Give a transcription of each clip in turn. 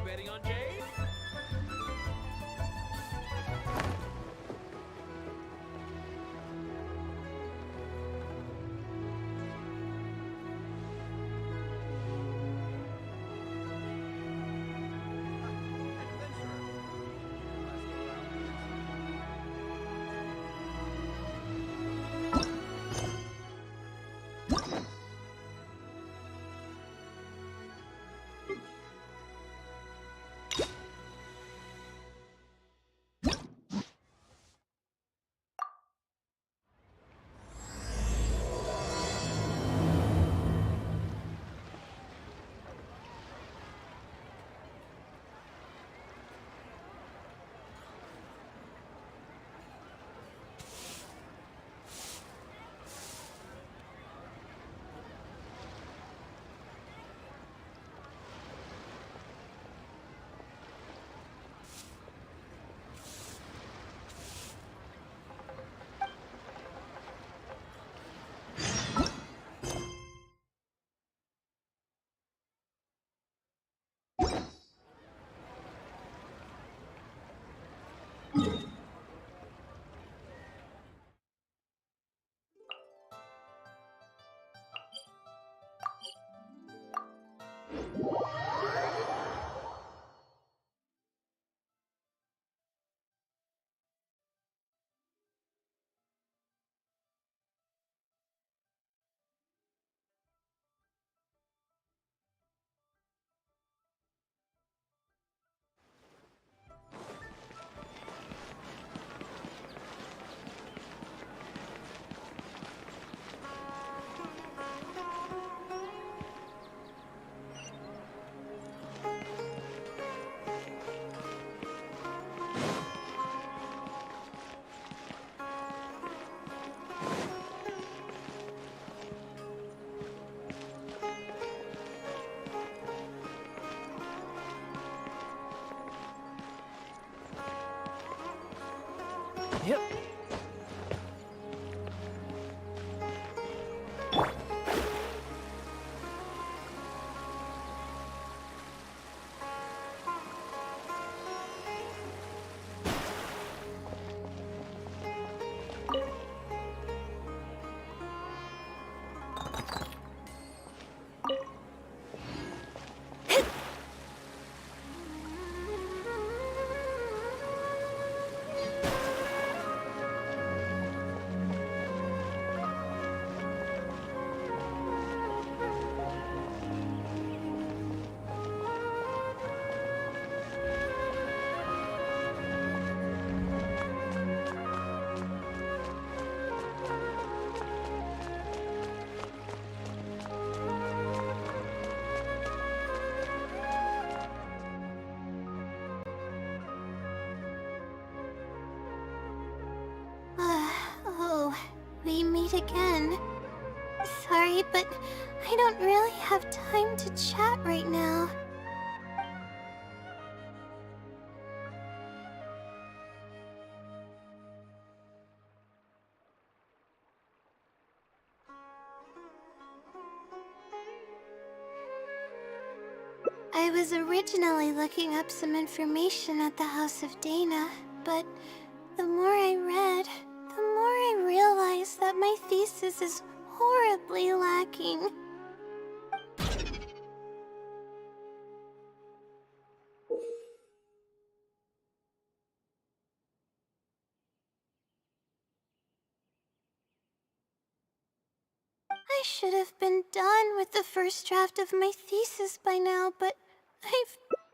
betting on Jade? Yep. Oh, we meet again. Sorry, but I don't really have time to chat right now. I was originally looking up some information at the House of Dana, but the more I read, the more I realized that my thesis is horribly lacking. I should have been done with the first draft of my thesis by now, but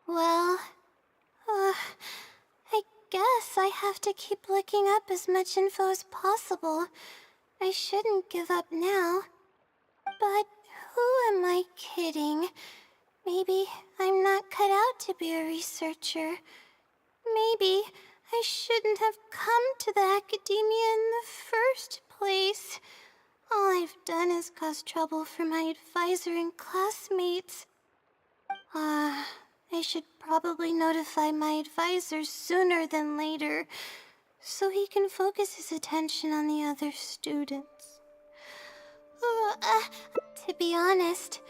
well, I guess I have to keep looking up as much info as possible. I shouldn't give up now. But who am I kidding? Maybe I'm not cut out to be a researcher. Maybe I shouldn't have come to the academia in the first place. All I've done is cause trouble for my advisor and classmates. I should probably notify my advisor sooner than later, so he can focus his attention on the other students. To be honest,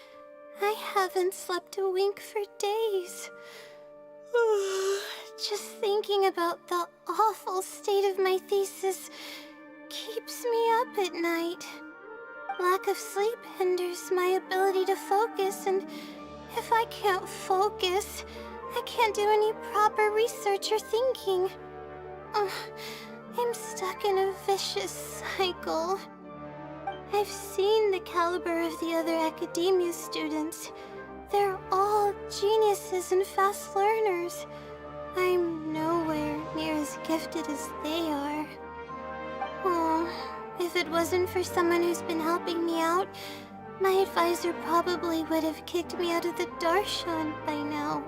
I haven't slept a wink for days. Just thinking about the awful state of my thesis keeps me up at night. Lack of sleep hinders my ability to focus, and if I can't focus, I can't do any proper research or thinking. I'm stuck in a vicious cycle. I've seen the caliber of the other academia students. They're all geniuses and fast learners. I'm nowhere near as gifted as they are. Oh, if it wasn't for someone who's been helping me out, my advisor probably would have kicked me out of the Darshan by now.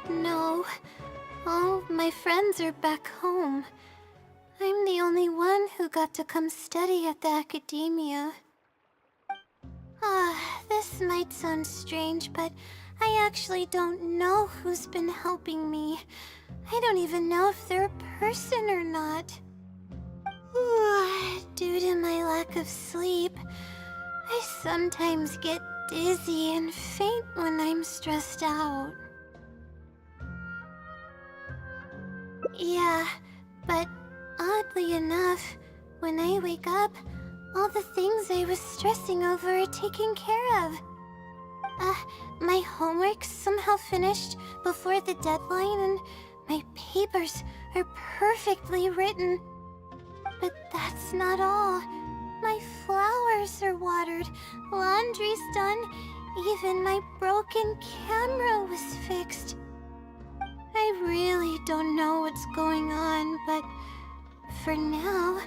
No. All my friends are back home. I'm the only one who got to come study at the academia. This might sound strange, but I actually don't know who's been helping me. I don't even know if they're a person or not. Due to my lack of sleep, I sometimes get dizzy and faint when I'm stressed out. Yeah, but oddly enough, when I wake up, all the things I was stressing over are taken care of. My homework's somehow finished before the deadline, and my papers are perfectly written. But that's not all. My flowers are watered, laundry's done, even my broken camera was fixed. I really don't know what's going on, but for now,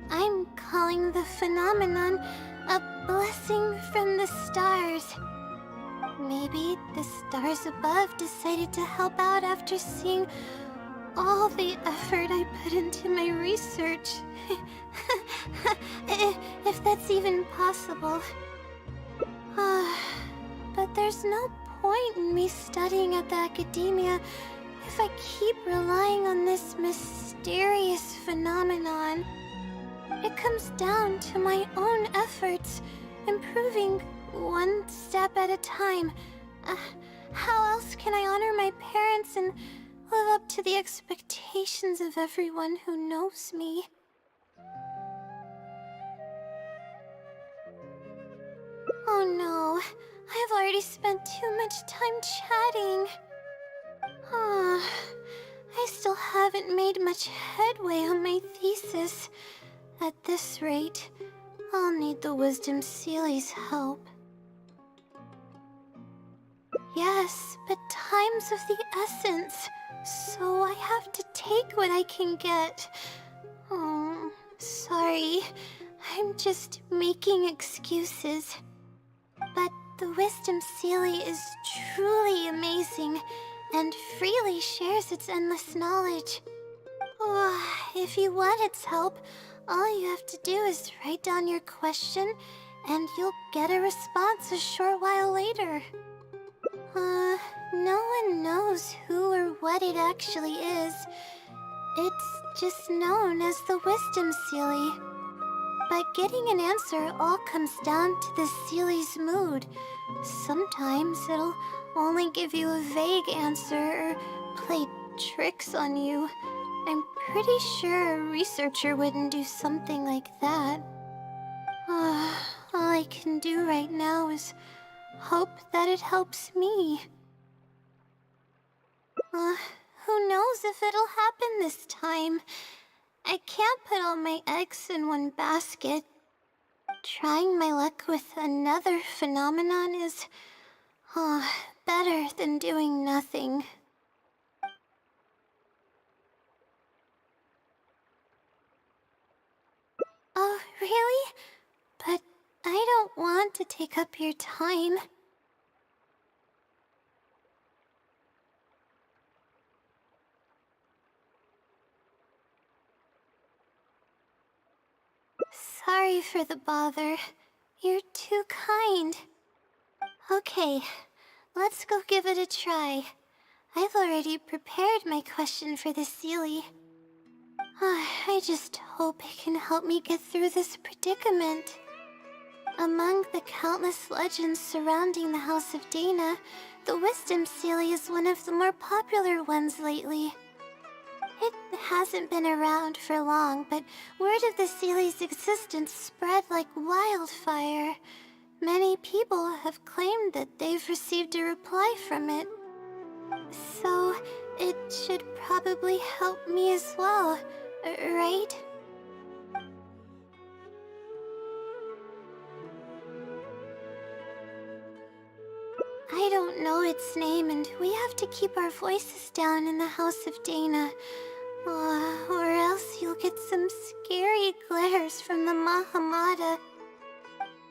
I'm calling the phenomenon a blessing from the stars. Maybe the stars above decided to help out after seeing all the effort I put into my research. If that's even possible. But there's no point in me studying at the academia if I keep relying on this mysterious phenomenon. It comes down to my own efforts, improving one step at a time. How else can I honor my parents and live up to the expectations of everyone who knows me? Oh no, I've already spent too much time chatting. I still haven't made much headway on my thesis. At this rate, I'll need the Wisdom Seely's help. Yes, but time's of the essence, so I have to take what I can get. Oh, sorry. I'm just making excuses. But the Wisdom Seely is truly amazing and freely shares its endless knowledge. If you want its help, all you have to do is write down your question and you'll get a response a short while later. No one knows who or what it actually is. It's just known as the Wisdom Seely. But getting an answer all comes down to the Seely's mood. Sometimes it'll only give you a vague answer or play tricks on you. I'm pretty sure a researcher wouldn't do something like that. All I can do right now is hope that it helps me. Who knows if it'll happen this time? I can't put all my eggs in one basket. Trying my luck with another phenomenon is better than doing nothing. Oh, really? But I don't want to take up your time. Sorry for the bother. You're too kind. Okay, let's go give it a try. I've already prepared my question for the Seelie. I just hope it can help me get through this predicament. Among the countless legends surrounding the House of Dana, the Wisdom Seelie is one of the more popular ones lately. It hasn't been around for long, but word of the Seelie's existence spread like wildfire. Many people have claimed that they've received a reply from it. So, it should probably help me as well, right? I don't know its name, and we have to keep our voices down in the House of Dana. Or else you'll get some scary glares from the Mahamada.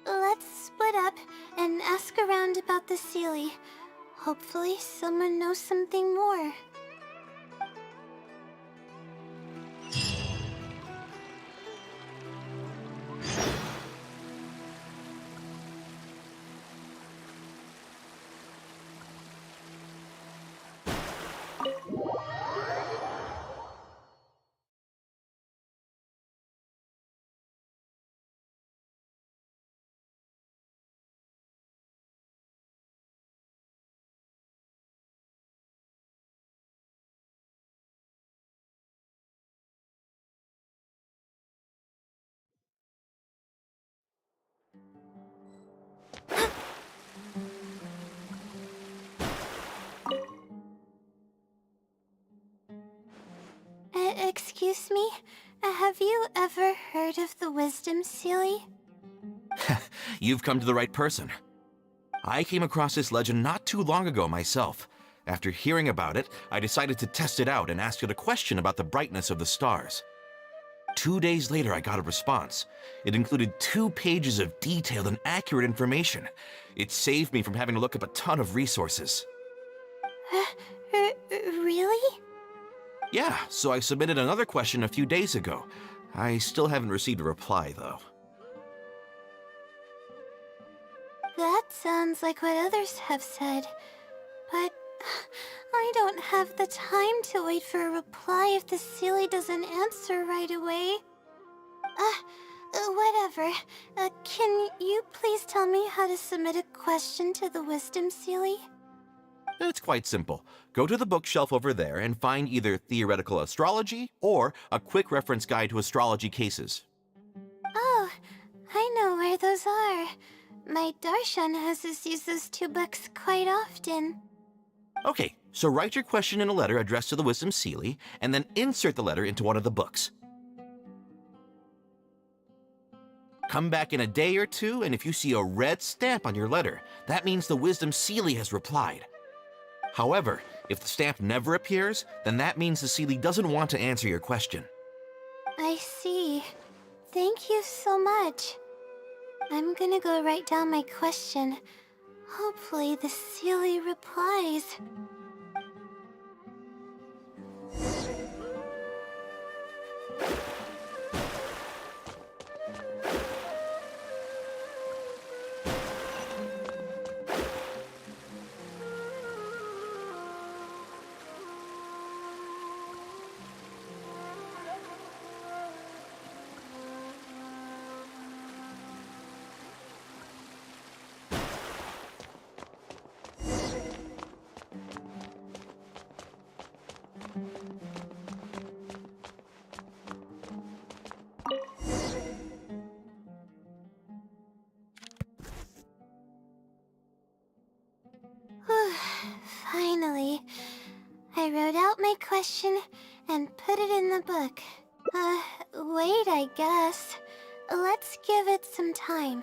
Let's split up and ask around about the Seelie. Hopefully someone knows something more. Excuse me? Have you ever heard of the Wisdom Seelie? You've come to the right person. I came across this legend not too long ago myself. After hearing about it, I decided to test it out and asked it a question about the brightness of the stars. 2 days later, I got a response. It included 2 pages of detailed and accurate information. It saved me from having to look up a ton of resources. Really? Yeah, so I submitted another question a few days ago. I still haven't received a reply, though. That sounds like what others have said. But I don't have the time to wait for a reply if the Seelie doesn't answer right away. Whatever. Can you please tell me how to submit a question to the Wisdom Seelie? It's quite simple. Go to the bookshelf over there and find either Theoretical Astrology or a quick reference guide to astrology cases. Oh, I know where those are. My Darshan has us use those 2 books quite often. Okay, so write your question in a letter addressed to the Wisdom Seelie, and then insert the letter into one of the books. Come back in a day or 2, and if you see a red stamp on your letter, that means the Wisdom Seelie has replied. However, if the stamp never appears, then that means the Seelie doesn't want to answer your question. I see. Thank you so much. I'm gonna go write down my question. Hopefully the Seelie replies. Finally, I wrote out my question and put it in the book. Wait, I guess. Let's give it some time.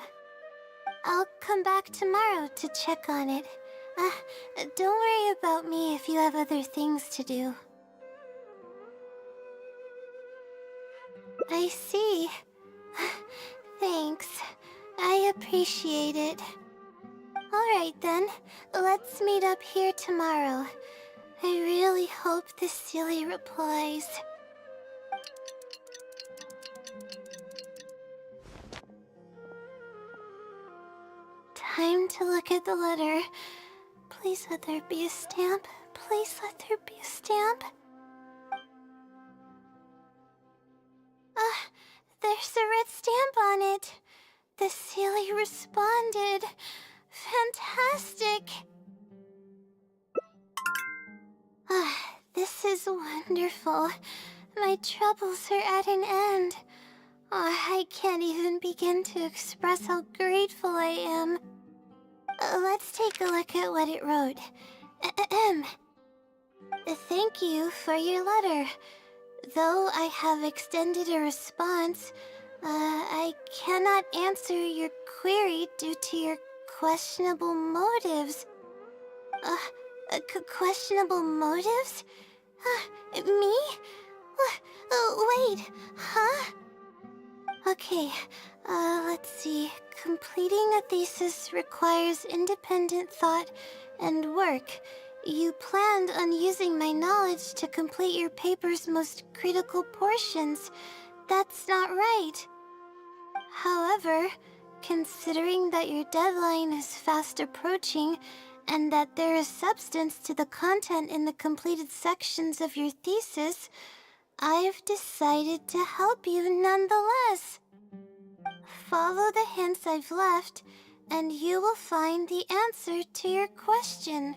I'll come back tomorrow to check on it. Don't worry about me if you have other things to do. I see. Thanks. I appreciate it. Alright then, let's meet up here tomorrow. I really hope the Seelie replies. time to look at the letter. Please let there be a stamp. Please let there be a stamp. There's a red stamp on it. The Sealy responded. Fantastic. This is wonderful. My troubles are at an end. I can't even begin to express how grateful I am. Let's take a look at what it wrote. Ahem. Thank you for your letter. Though I have extended a response, I cannot answer your query due to your questionable motives. Questionable motives? Me? Wait, huh? Okay, let's see. Completing a thesis requires independent thought and work. You planned on using my knowledge to complete your paper's most critical portions. That's not right. However, considering that your deadline is fast approaching, and that there is substance to the content in the completed sections of your thesis, I've decided to help you nonetheless. Follow the hints I've left, and you will find the answer to your question.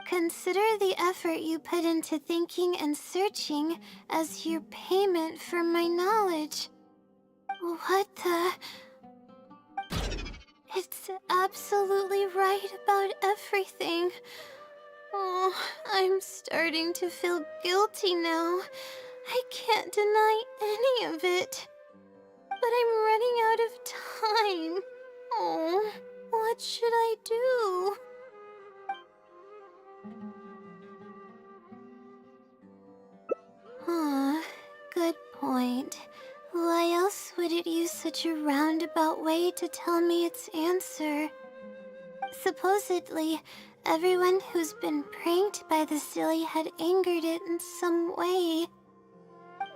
Consider the effort you put into thinking and searching as your payment for my knowledge. What the... It's absolutely right about everything. Oh, I'm starting to feel guilty now. I can't deny any of it. But I'm running out of time. Oh, what should I do? Good point. Why else would it use such a roundabout way to tell me its answer? Supposedly, everyone who's been pranked by the Silly had angered it in some way.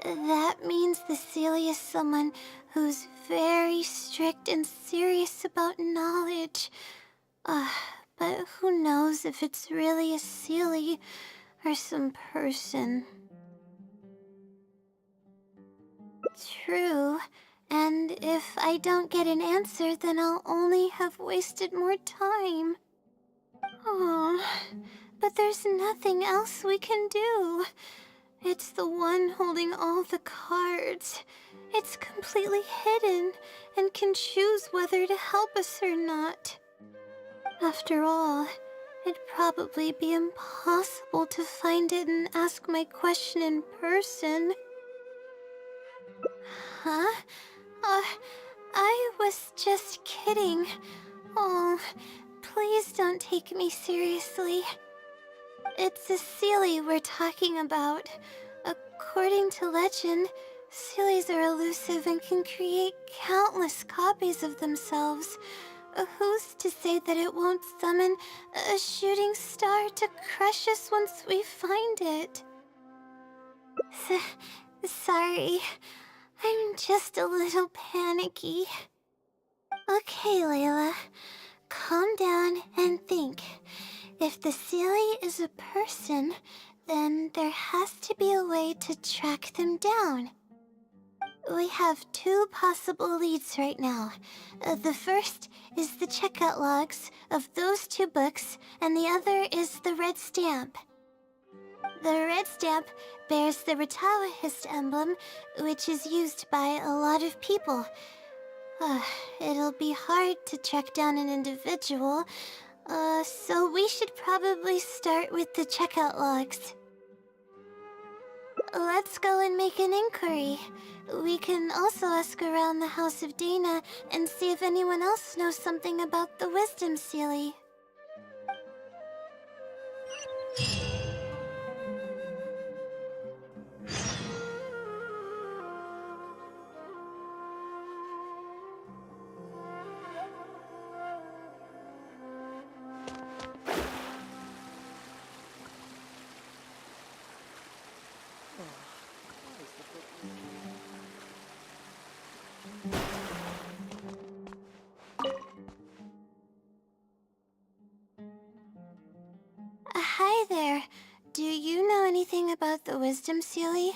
That means the Silly is someone who's very strict and serious about knowledge. But who knows if it's really a Silly or some person. True. And if I don't get an answer, then I'll only have wasted more time. Oh, but there's nothing else we can do. It's the one holding all the cards. It's completely hidden and can choose whether to help us or not. After all, it'd probably be impossible to find it and ask my question in person. Huh? I was just kidding. Oh, please don't take me seriously. It's a Sealy we're talking about. According to legend, Sealies are elusive and can create countless copies of themselves. Who's to say that it won't summon a shooting star to crush us once we find it? Sorry. I'm just a little panicky. Okay, Layla. Calm down and think. If the Sealy is a person, then there has to be a way to track them down. We have two possible leads right now. The first is the checkout logs of those two books, and the other is the red stamp. The red stamp bears the Retawahist emblem, which is used by a lot of people. It'll be hard to track down an individual, so we should probably start with the checkout logs. Let's go and make an inquiry. We can also ask around the House of Dana and see if anyone else knows something about the Wisdom Sealy. Hi there. Do you know anything about the Wisdom Sealy?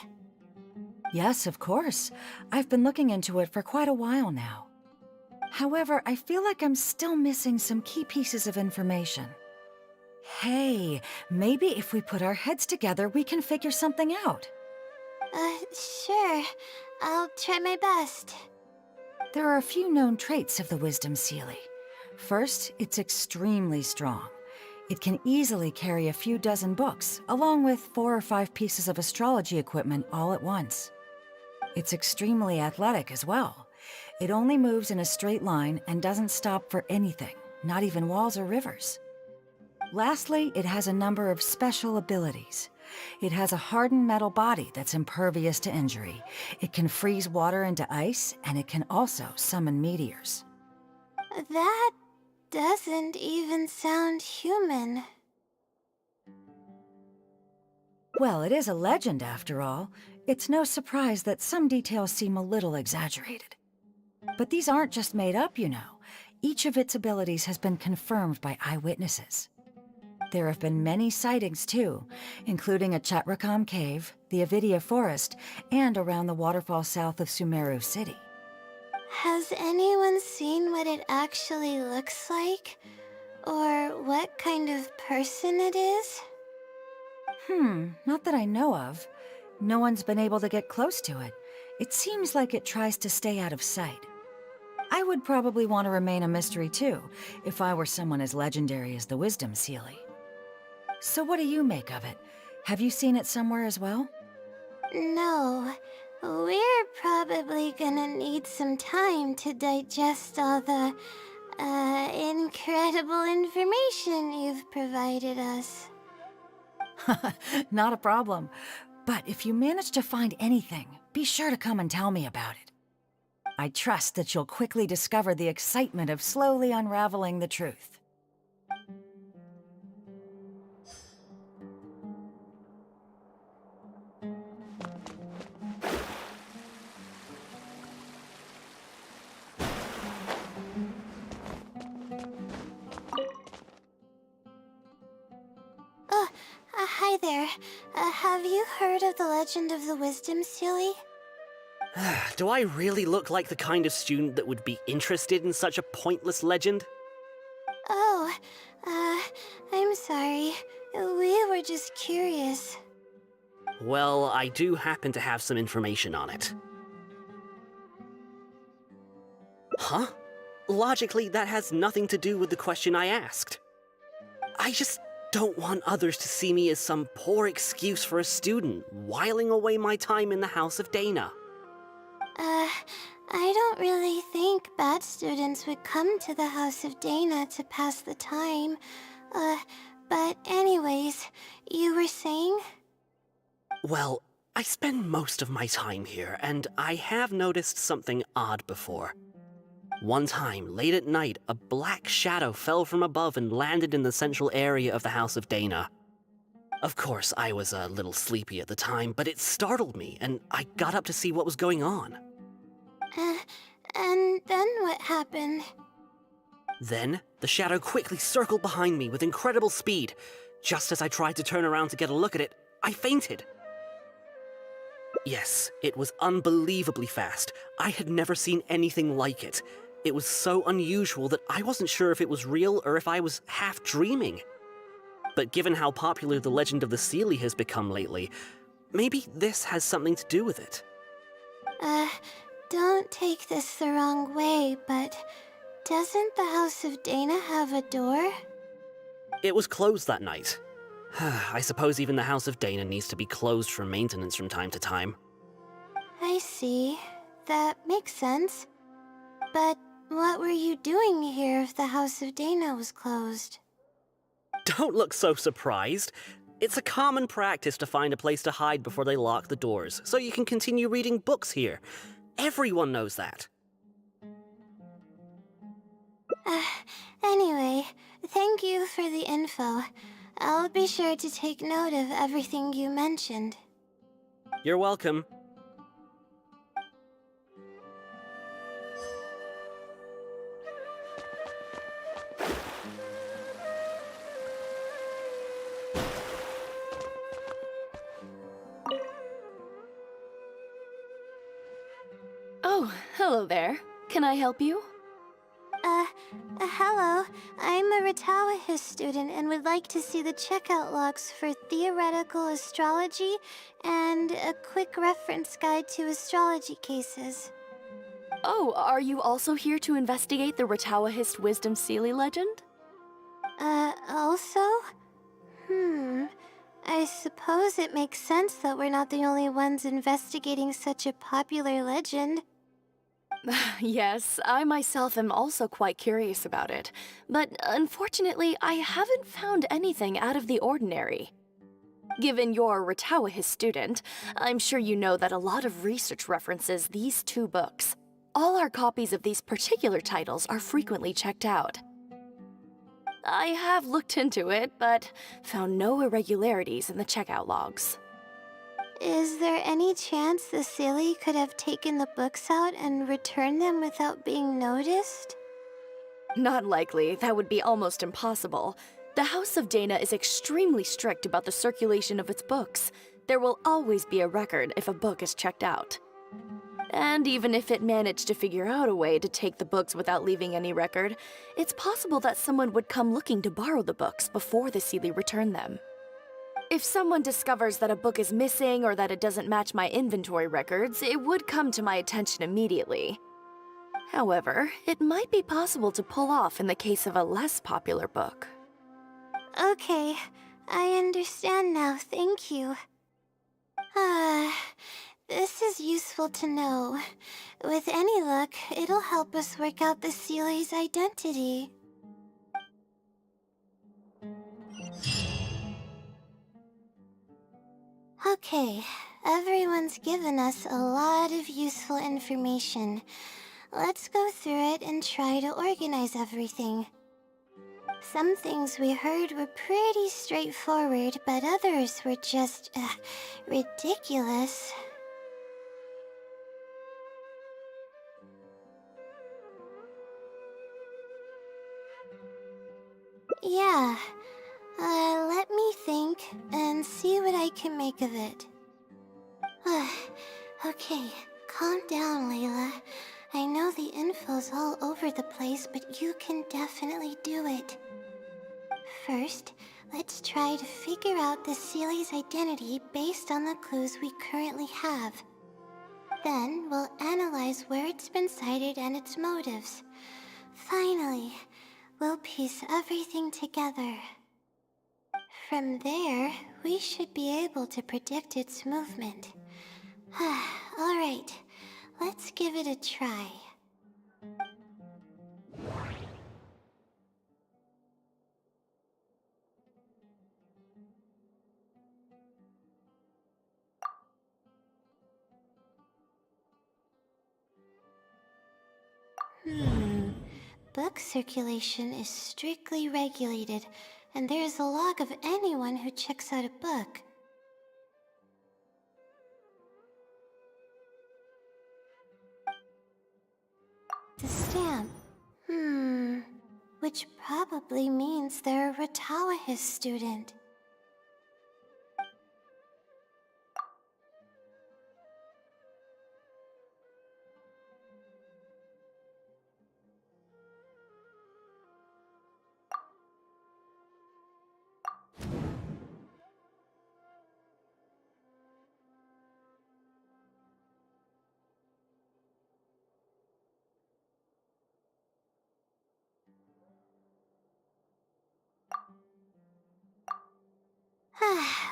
Yes, of course. I've been looking into it for quite a while now. However, I feel like I'm still missing some key pieces of information. Hey, maybe if we put our heads together, we can figure something out. Sure. I'll try my best. There are a few known traits of the Wisdom Sealy. First, it's extremely strong. It can easily carry a few dozen books, along with 4 or 5 pieces of astrology equipment all at once. It's extremely athletic as well. It only moves in a straight line and doesn't stop for anything, not even walls or rivers. Lastly, it has a number of special abilities. It has a hardened metal body that's impervious to injury. It can freeze water into ice, and it can also summon meteors. That doesn't even sound human. Well, it is a legend after all. It's no surprise that some details seem a little exaggerated. But these aren't just made up, you know. Each of its abilities has been confirmed by eyewitnesses. There have been many sightings too, including at Chatrakam Cave, the Avidia Forest, and around the waterfall south of Sumeru City. Has anyone seen what it actually looks like? Or what kind of person it is? Not that I know of. No one's been able to get close to it. It seems like it tries to stay out of sight. I would probably want to remain a mystery too, if I were someone as legendary as the Wisdom Sealy. So what do you make of it? Have you seen it somewhere as well? No. We're probably gonna need some time to digest all the, incredible information you've provided us. Not a problem. But if you manage to find anything, be sure to come and tell me about it. I trust that you'll quickly discover the excitement of slowly unraveling the truth. Hi there. Have you heard of the legend of the Wisdom Sealy? Do I really look like the kind of student that would be interested in such a pointless legend? Oh, I'm sorry. We were just curious. Well, I do happen to have some information on it. Huh? Logically, that has nothing to do with the question I asked. I just don't want others to see me as some poor excuse for a student whiling away my time in the House of Dana. I don't really think bad students would come to the House of Dana to pass the time. But anyways, you were saying? Well, I spend most of my time here, and I have noticed something odd before. One time, late at night, a black shadow fell from above and landed in the central area of the House of Dana. Of course, I was a little sleepy at the time, but it startled me, and I got up to see what was going on. And then what happened? Then, the shadow quickly circled behind me with incredible speed. Just as I tried to turn around to get a look at it, I fainted. Yes, it was unbelievably fast. I had never seen anything like it. It was so unusual that I wasn't sure if it was real or if I was half dreaming. But given how popular the legend of the Sealy has become lately, maybe this has something to do with it. Don't take this the wrong way, but doesn't the House of Dana have a door? It was closed that night. I suppose even the House of Dana needs to be closed for maintenance from time to time. I see. That makes sense. But what were you doing here if the House of Dana was closed? Don't look so surprised. It's a common practice to find a place to hide before they lock the doors, so you can continue reading books here. Everyone knows that. Anyway, thank you for the info. I'll be sure to take note of everything you mentioned. You're welcome. Oh, hello there. Can I help you? Hello. I'm a Ratawahis student and would like to see the checkout logs for theoretical astrology and a quick reference guide to astrology cases. Oh, are you also here to investigate the Ratawahist Wisdom Sealy legend? Also? I suppose it makes sense that we're not the only ones investigating such a popular legend. Yes, I myself am also quite curious about it, but unfortunately, I haven't found anything out of the ordinary. Given you're a Ratawahist student, I'm sure you know that a lot of research references these two books. All our copies of these particular titles are frequently checked out. I have looked into it, but found no irregularities in the checkout logs. Is there any chance the Sealy could have taken the books out and returned them without being noticed? Not likely. That would be almost impossible. The House of Dana is extremely strict about the circulation of its books. There will always be a record if a book is checked out. And even if it managed to figure out a way to take the books without leaving any record, it's possible that someone would come looking to borrow the books before the Sealy returned them. If someone discovers that a book is missing or that it doesn't match my inventory records, it would come to my attention immediately. However, it might be possible to pull off in the case of a less popular book. Okay, I understand now, thank you. This is useful to know. With any luck, it'll help us work out the Sealy's identity. Okay, everyone's given us a lot of useful information. Let's go through it and try to organize everything. Some things we heard were pretty straightforward, but others were just, ridiculous. Yeah, let me think and see what I can make of it. Okay, calm down, Layla. I know the info's all over the place, but you can definitely do it. First, let's try to figure out the Sealy's identity based on the clues we currently have. Then, we'll analyze where it's been sighted and its motives. Finally, we'll piece everything together. From there, we should be able to predict its movement. Alright, let's give it a try. Book circulation is strictly regulated, and there is a log of anyone who checks out a book. The stamp. Which probably means they're a Ratawahis student.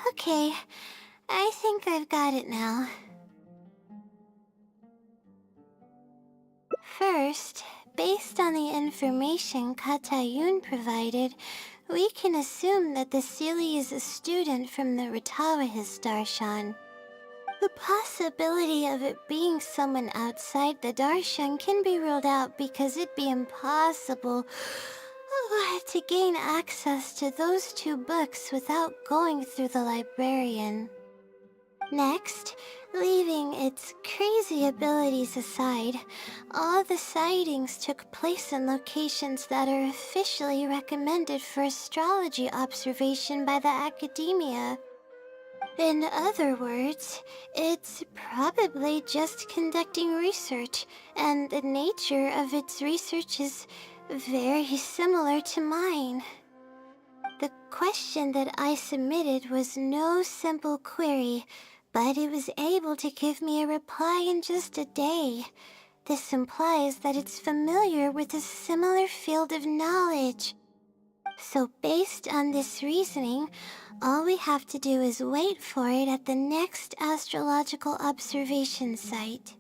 Okay, I think I've got it now. First, based on the information Katayun provided, we can assume that the Sealy is a student from the Ratawahis Darshan. The possibility of it being someone outside the Darshan can be ruled out because it'd be impossible to gain access to those two books without going through the librarian. Next, leaving its crazy abilities aside, all the sightings took place in locations that are officially recommended for astrology observation by the academia. In other words, it's probably just conducting research, and the nature of its research is very similar to mine. The question that I submitted was no simple query, but it was able to give me a reply in just a day. This implies that it's familiar with a similar field of knowledge. So based on this reasoning, all we have to do is wait for it at the next astrological observation site.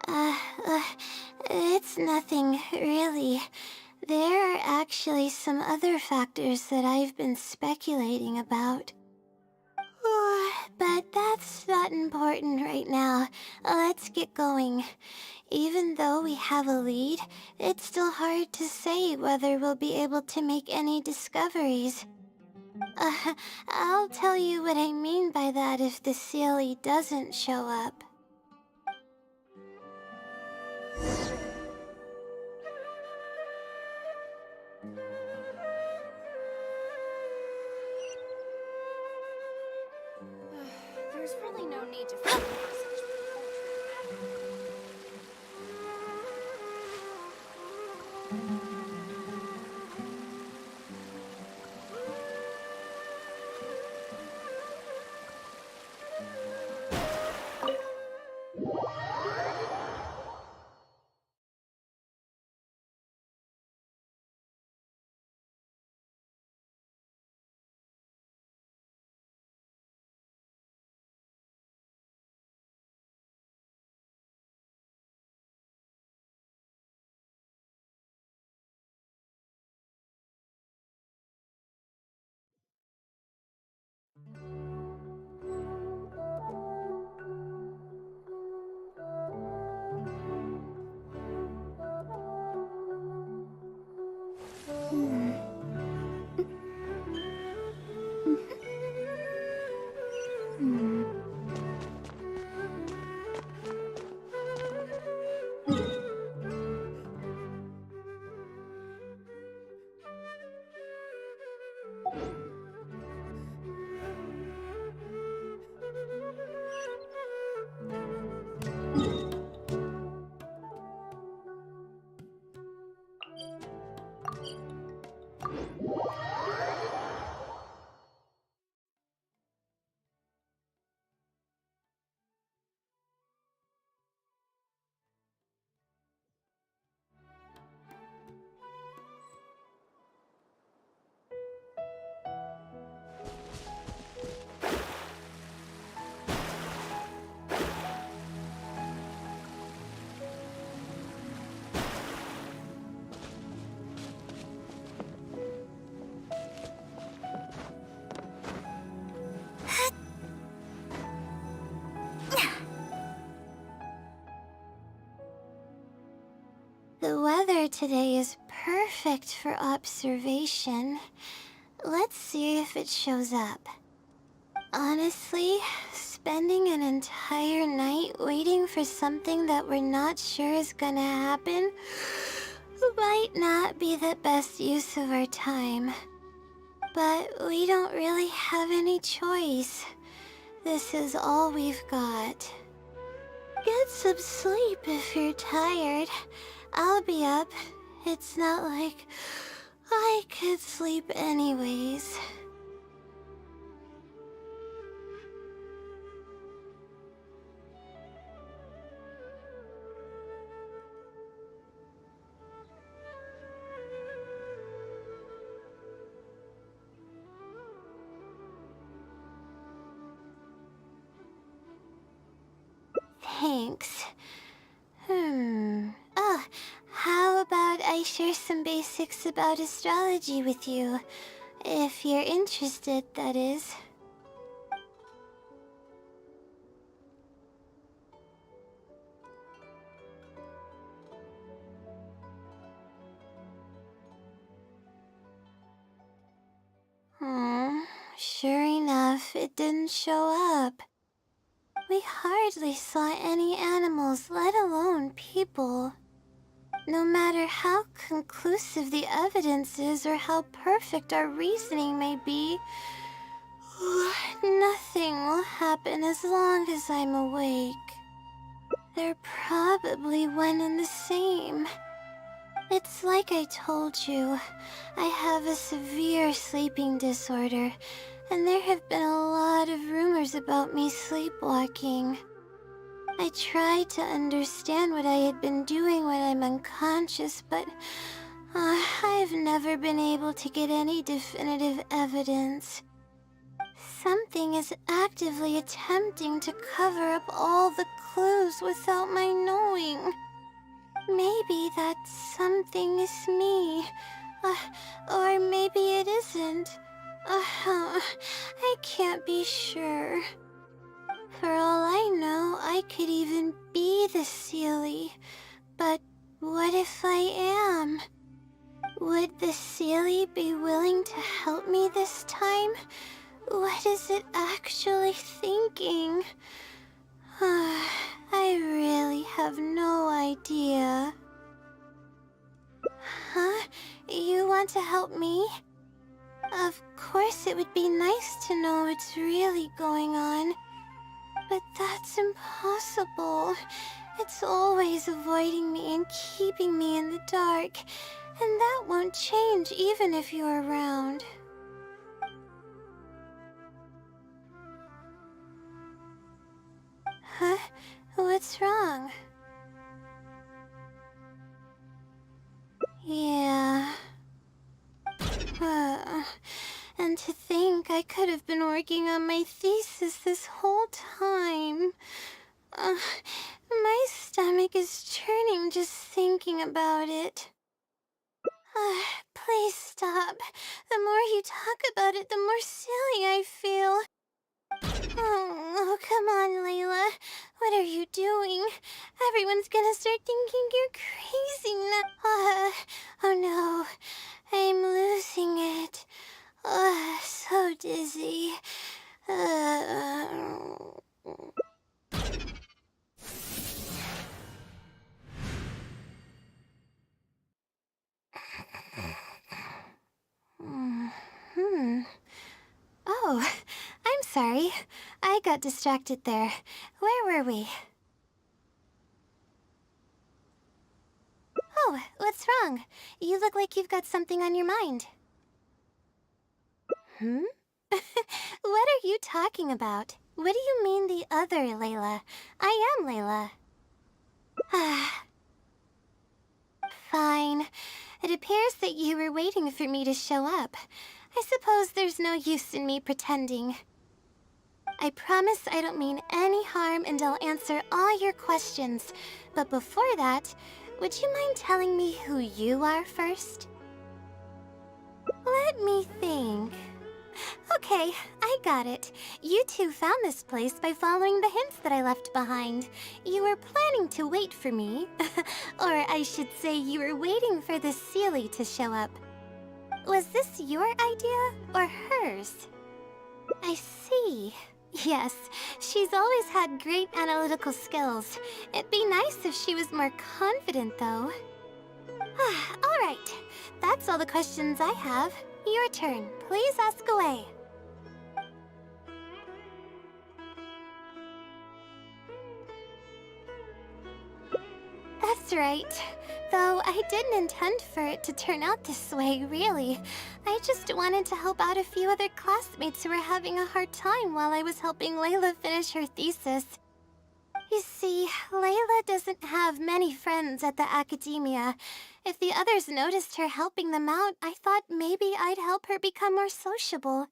Uh, uh, it's nothing, really. There are actually some other factors that I've been speculating about. But that's not important right now. Let's get going. Even though we have a lead, it's still hard to say whether we'll be able to make any discoveries. I'll tell you what I mean by that if the Sealy doesn't show up. There's really no need to feel The weather today is perfect for observation. Let's see if it shows up. Honestly, spending an entire night waiting for something that we're not sure is gonna happen might not be the best use of our time. But we don't really have any choice. This is all we've got. Get some sleep if you're tired. I'll be up. It's not like I could sleep anyways. Thanks. Oh, how about I share some basics about astrology with you? If you're interested, that is. Sure enough, it didn't show up. We hardly saw any animals, let alone people. No matter how conclusive the evidence is or how perfect our reasoning may be, nothing will happen as long as I'm awake. They're probably one and the same. It's like I told you, I have a severe sleeping disorder, and there have been a lot of rumors about me sleepwalking. I tried to understand what I had been doing when I'm unconscious, but I've never been able to get any definitive evidence. Something is actively attempting to cover up all the clues without my knowing. Maybe that something is me. Or maybe it isn't. I can't be sure. For all I know, I could even be the Seelie. But what if I am? Would the Seelie be willing to help me this time? What is it actually thinking? I really have no idea. Huh? You want to help me? Of course it would be nice to know what's really going on. But that's impossible. It's always avoiding me and keeping me in the dark. And that won't change even if you're around. Huh? What's wrong? Yeah. And to think I could have been working on my thesis this whole time. My stomach is churning just thinking about it. Please stop. The more you talk about it, the more silly I feel. Oh, come on, Layla. What are you doing? Everyone's gonna start thinking you're crazy now. Oh no. I'm losing it. So dizzy. Oh, I'm sorry. I got distracted there. Where were we? Oh, what's wrong? You look like you've got something on your mind. What are you talking about? What do you mean the other Layla? I am Layla. Fine. It appears that you were waiting for me to show up. I suppose there's no use in me pretending. I promise I don't mean any harm and I'll answer all your questions. But before that, would you mind telling me who you are first? Let me think. Okay, I got it. You two found this place by following the hints that I left behind. You were planning to wait for me. Or I should say you were waiting for the Seelie to show up. Was this your idea or hers? I see. Yes, she's always had great analytical skills. It'd be nice if she was more confident, though. All right, that's all the questions I have. Your turn. Please ask away. That's right. Though I didn't intend for it to turn out this way, really. I just wanted to help out a few other classmates who were having a hard time while I was helping Layla finish her thesis. You see, Layla doesn't have many friends at the academia. If the others noticed her helping them out, I thought maybe I'd help her become more sociable.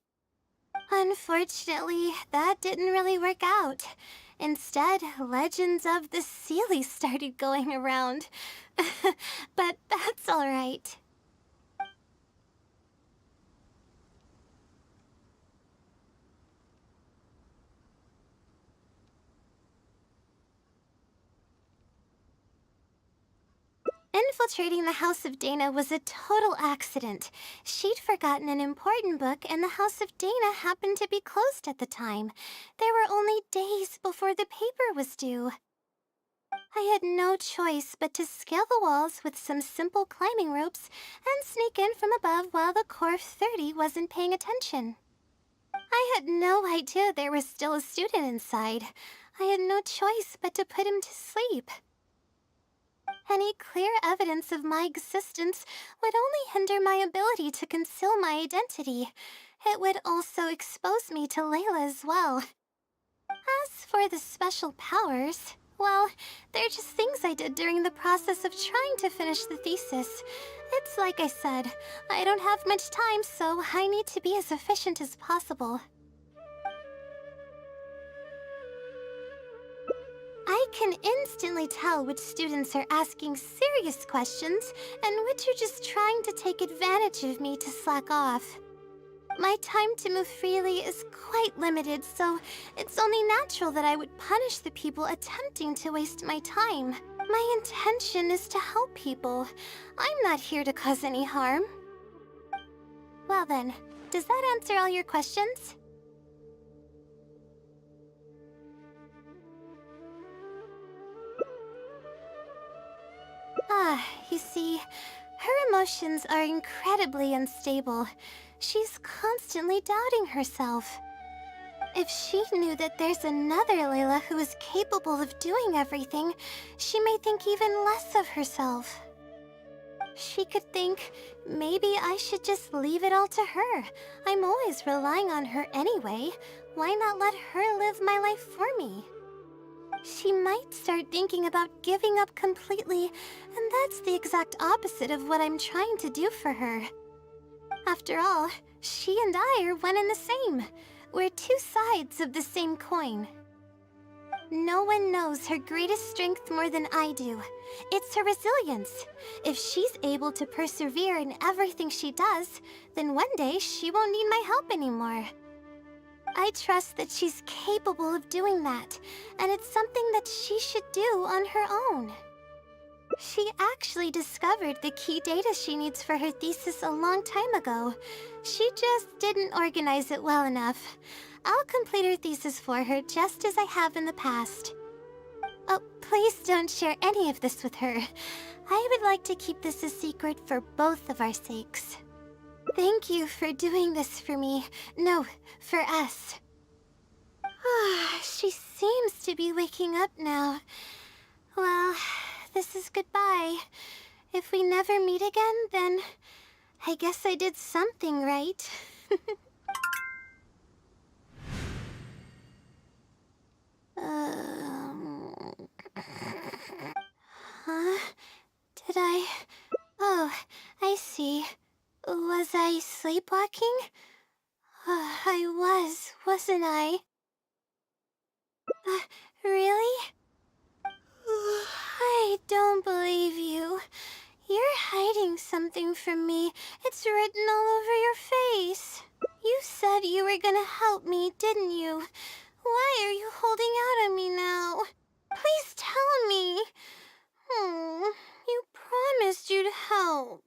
Unfortunately, that didn't really work out. Instead, legends of the Seelie started going around. But that's alright. Infiltrating the House of Dana was a total accident. She'd forgotten an important book, and the House of Dana happened to be closed at the time. There were only days before the paper was due. I had no choice but to scale the walls with some simple climbing ropes and sneak in from above while the Core 30 wasn't paying attention. I had no idea there was still a student inside. I had no choice but to put him to sleep. Any clear evidence of my existence would only hinder my ability to conceal my identity. It would also expose me to Layla as well. As for the special powers, well, they're just things I did during the process of trying to finish the thesis. It's like I said, I don't have much time, so I need to be as efficient as possible. I can instantly tell which students are asking serious questions and which are just trying to take advantage of me to slack off. My time to move freely is quite limited, so it's only natural that I would punish the people attempting to waste my time. My intention is to help people. I'm not here to cause any harm. Well then, does that answer all your questions? You see, her emotions are incredibly unstable. She's constantly doubting herself. If she knew that there's another Layla who is capable of doing everything, she may think even less of herself. She could think, maybe I should just leave it all to her. I'm always relying on her anyway. Why not let her live my life for me? She might start thinking about giving up completely, and that's the exact opposite of what I'm trying to do for her. After all, she and I are one and the same. We're two sides of the same coin. No one knows her greatest strength more than I do. It's her resilience. If she's able to persevere in everything she does, then one day she won't need my help anymore. I trust that she's capable of doing that, and it's something that she should do on her own. She actually discovered the key data she needs for her thesis a long time ago. She just didn't organize it well enough. I'll complete her thesis for her just as I have in the past. Oh, please don't share any of this with her. I would like to keep this a secret for both of our sakes. Thank you for doing this for me. No, for us. She seems to be waking up now. Well, this is goodbye. If we never meet again, then I guess I did something right. Huh? Did I... Oh, I see. Was I sleepwalking? I was, wasn't I? Really? I don't believe you. You're hiding something from me. It's written all over your face. You said you were gonna help me, didn't you? Why are you holding out on me now? Please tell me. You promised you'd help.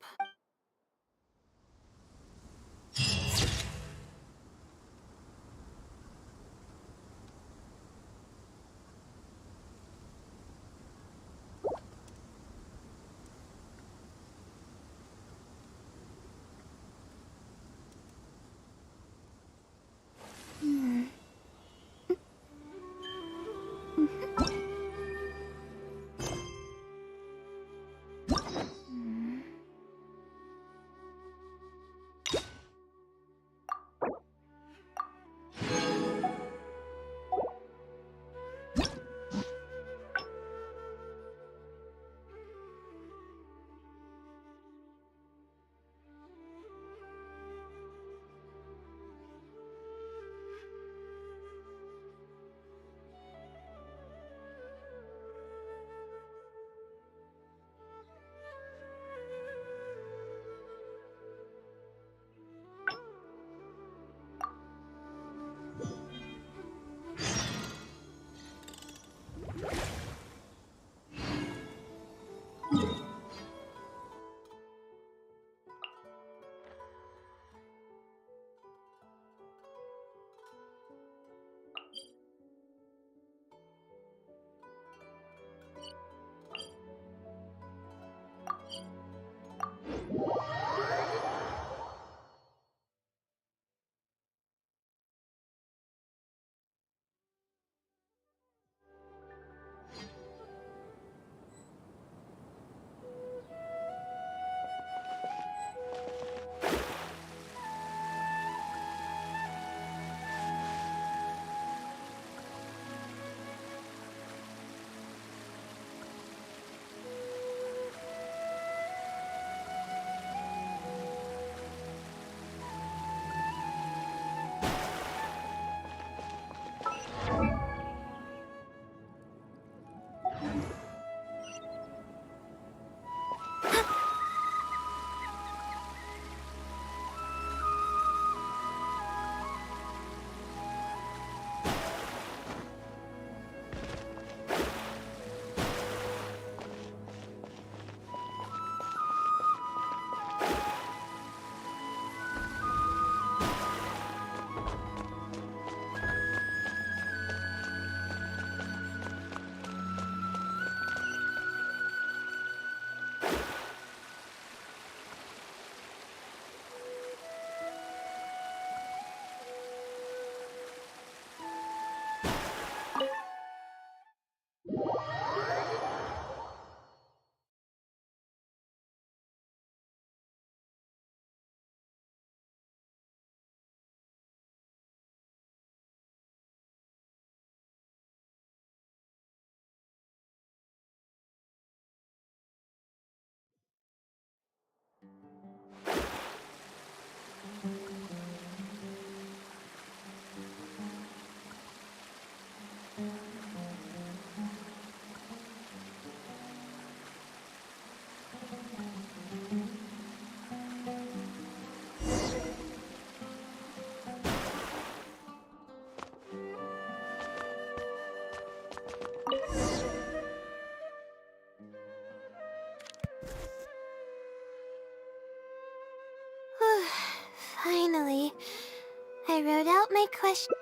question.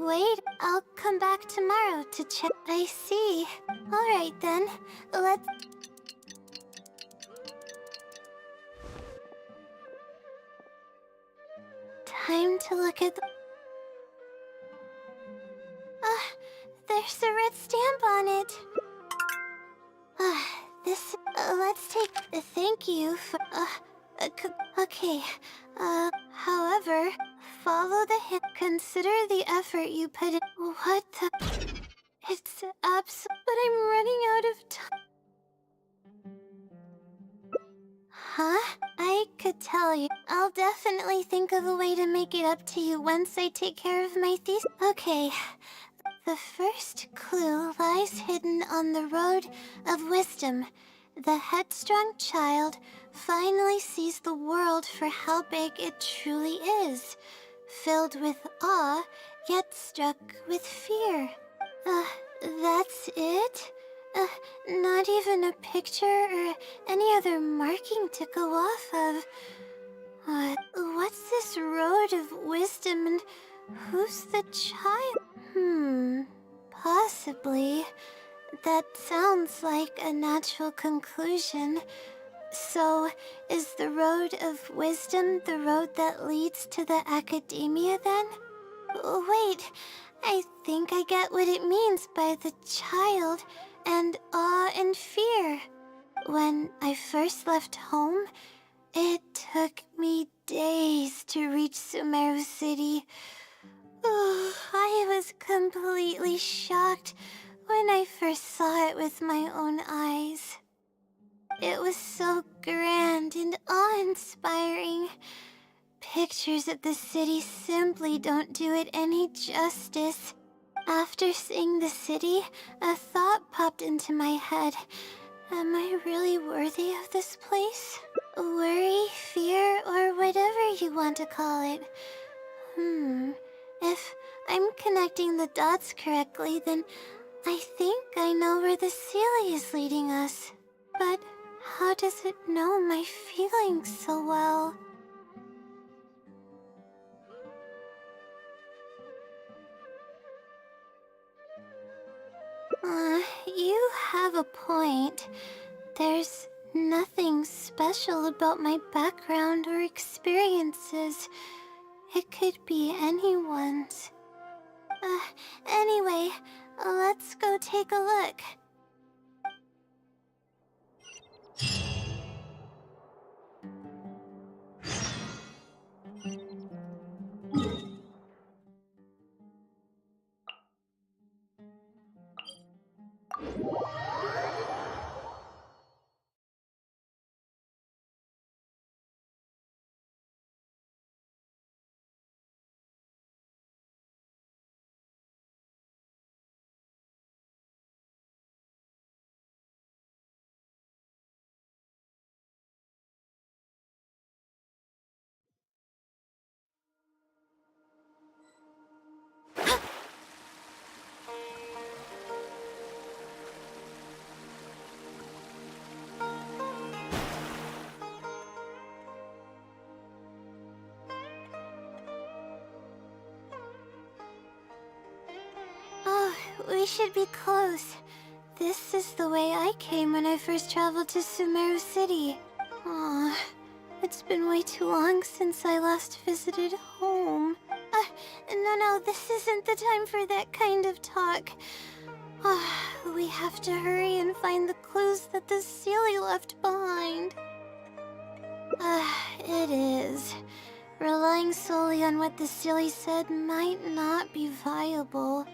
Wait, I'll come back tomorrow to check. I see. Alright then, let's... Time to look at the... there's a red stamp on it. This... let's take... thank you for... okay. However, follow the hint. Consider the effort you put in. What the... It's but I'm running out of time. Huh? I could tell you. I'll definitely think of a way to make it up to you once I take care of my thesis. Okay. The first clue lies hidden on the road of wisdom. The headstrong child finally sees the world for how big it truly is, filled with awe, yet struck with fear. That's it? Not even a picture or any other marking to go off of. What's this road of wisdom and who's the child? Possibly. That sounds like a natural conclusion. So, is the road of wisdom the road that leads to the academia then? Wait, I think I get what it means by the child and awe and fear. When I first left home, it took me days to reach Sumeru City. I was completely shocked when I first saw it with my own eyes. It was so grand and awe-inspiring. Pictures of the city simply don't do it any justice. After seeing the city, a thought popped into my head. Am I really worthy of this place? Worry, fear, or whatever you want to call it. If I'm connecting the dots correctly, then I think I know where the Sealy is leading us. But how does it know my feelings so well? You have a point. There's nothing special about my background or experiences. It could be anyone's. Anyway, let's go take a look. We should be close. This is the way I came when I first traveled to Sumeru City. Aw, it's been way too long since I last visited home. No, this isn't the time for that kind of talk. We have to hurry and find the clues that the Sealy left behind. It is. Relying solely on what the Sealy said might not be viable.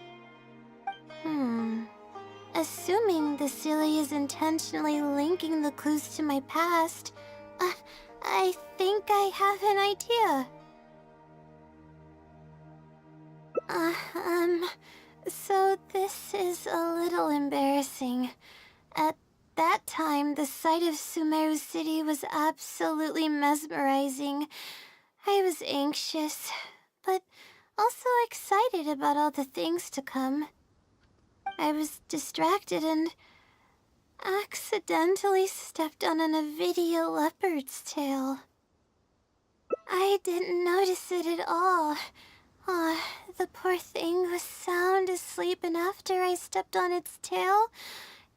Assuming the Sealy is intentionally linking the clues to my past, I think I have an idea. So this is a little embarrassing. At that time, the sight of Sumeru City was absolutely mesmerizing. I was anxious, but also excited about all the things to come. I was distracted and accidentally stepped on an Avidia leopard's tail. I didn't notice it at all. The poor thing was sound asleep, and after I stepped on its tail,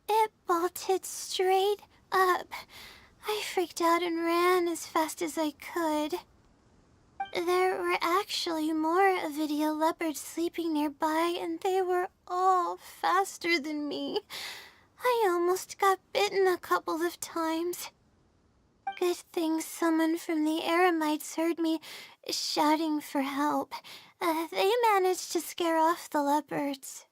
it bolted straight up. I freaked out and ran as fast as I could. There were actually more Avidia leopards sleeping nearby, and they were all faster than me. I almost got bitten a couple of times. Good thing someone from the Eremites heard me shouting for help. They managed to scare off the leopards.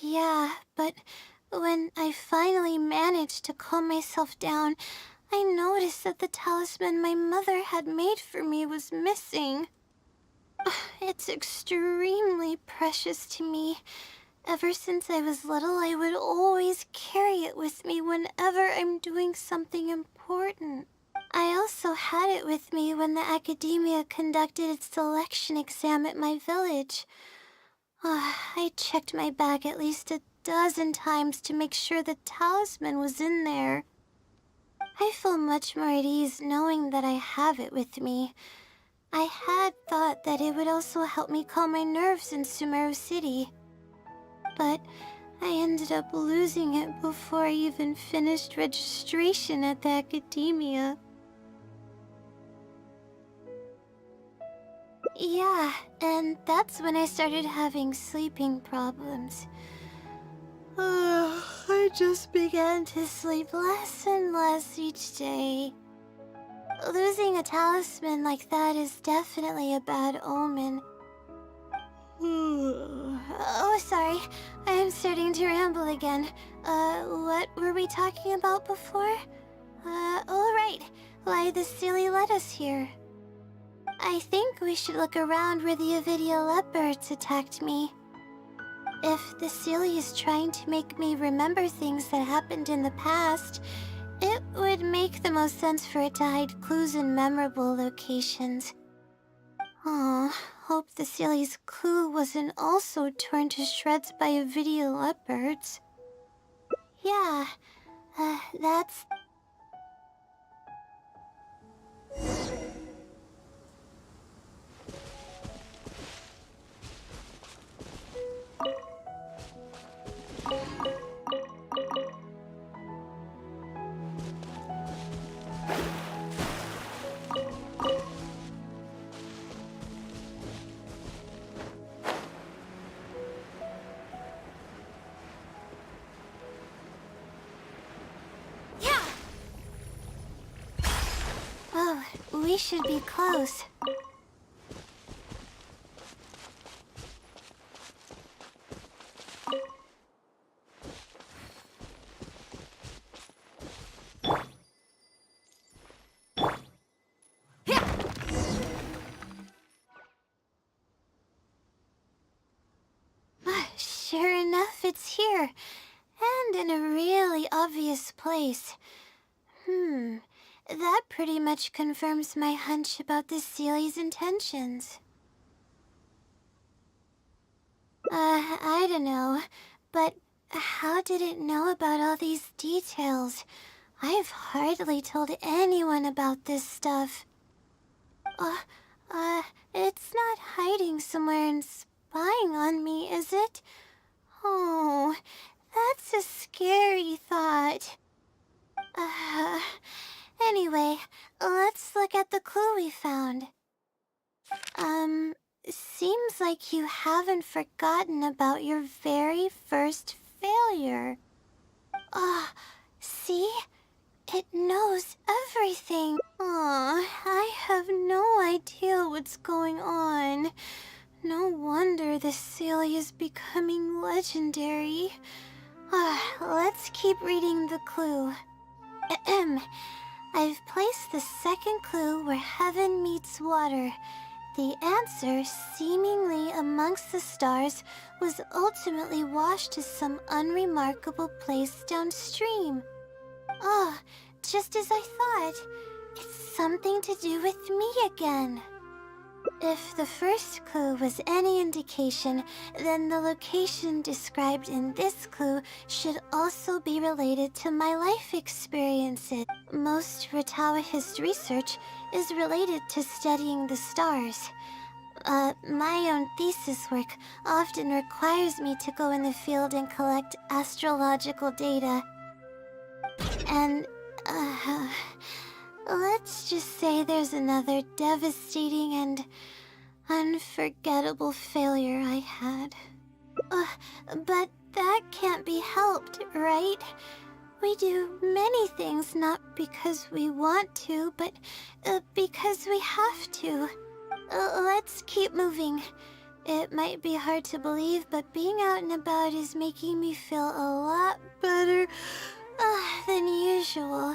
Yeah, but when I finally managed to calm myself down, I noticed that the talisman my mother had made for me was missing. It's extremely precious to me. Ever since I was little, I would always carry it with me whenever I'm doing something important. I also had it with me when the academia conducted its selection exam at my village. I checked my bag at least a dozen times to make sure the talisman was in there. I feel much more at ease knowing that I have it with me. I had thought that it would also help me calm my nerves in Sumeru City. But I ended up losing it before I even finished registration at the academia. Yeah, and that's when I started having sleeping problems. I just began to sleep less and less each day. Losing a talisman like that is definitely a bad omen. Oh, sorry. I'm starting to ramble again. What were we talking about before? Oh, right. Why the silly led us here. I think we should look around where the Avidia leopards attacked me. If the Sealy is trying to make me remember things that happened in the past, it would make the most sense for it to hide clues in memorable locations. Aw, hope the Sealy's clue wasn't also torn to shreds by Avidia leopards. Yeah, that's... Oh, we should be close. sure enough, it's here. And in a really obvious place. That pretty much confirms my hunch about the Sealy's intentions. I don't know, but how did it know about all these details? I've hardly told anyone about this stuff. It's not hiding somewhere and spying on me, is it? Oh, that's a scary thought. Anyway, let's look at the clue we found. Seems like you haven't forgotten about your very first failure. See? It knows everything. I have no idea what's going on. No wonder the Sealy is becoming legendary. Let's keep reading the clue. I've placed the second clue where heaven meets water. The answer, seemingly amongst the stars, was ultimately washed to some unremarkable place downstream. Just as I thought. It's something to do with me again. If the first clue was any indication, then the location described in this clue should also be related to my life experiences. Most Ratawahi's research is related to studying the stars. My own thesis work often requires me to go in the field and collect astrological data. And, let's just say there's another devastating and unforgettable failure I had. But that can't be helped, right? We do many things not because we want to, but because we have to. Let's keep moving. It might be hard to believe, but being out and about is making me feel a lot better than usual.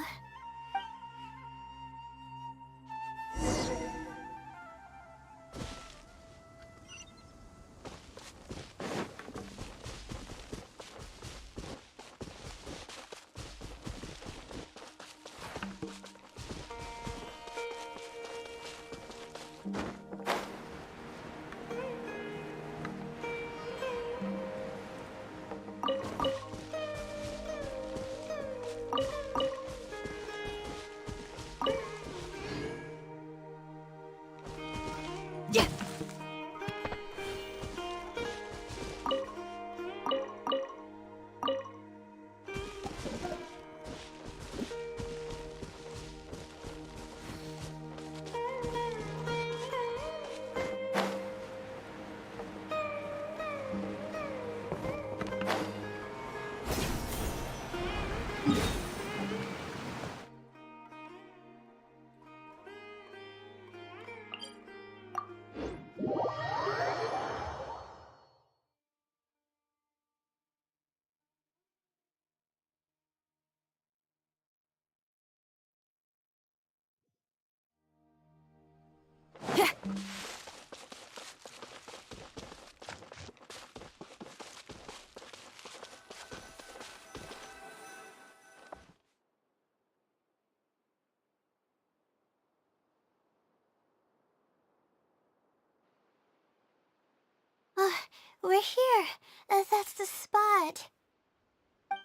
We're here. That's the spot.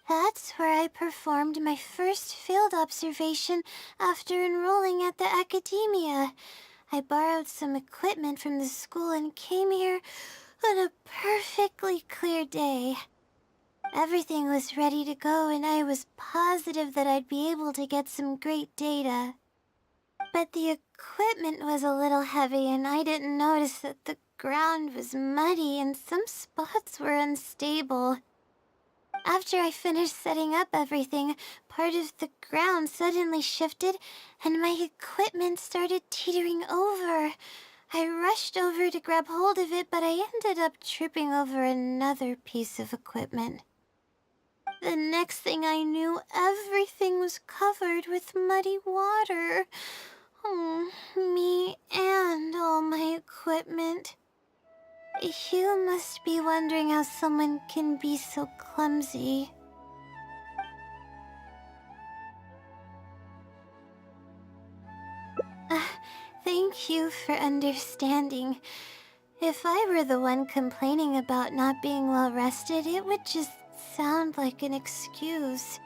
That's where I performed my first field observation after enrolling at the academia. I borrowed some equipment from the school and came here on a perfectly clear day. Everything was ready to go and I was positive that I'd be able to get some great data. But the equipment was a little heavy and I didn't notice that the ground was muddy and some spots were unstable. After I finished setting up everything, part of the ground suddenly shifted and my equipment started teetering over. I rushed over to grab hold of it, but I ended up tripping over another piece of equipment. The next thing I knew, everything was covered with muddy water. Me and all my equipment. You must be wondering how someone can be so clumsy. Thank you for understanding. If I were the one complaining about not being well rested, it would just sound like an excuse.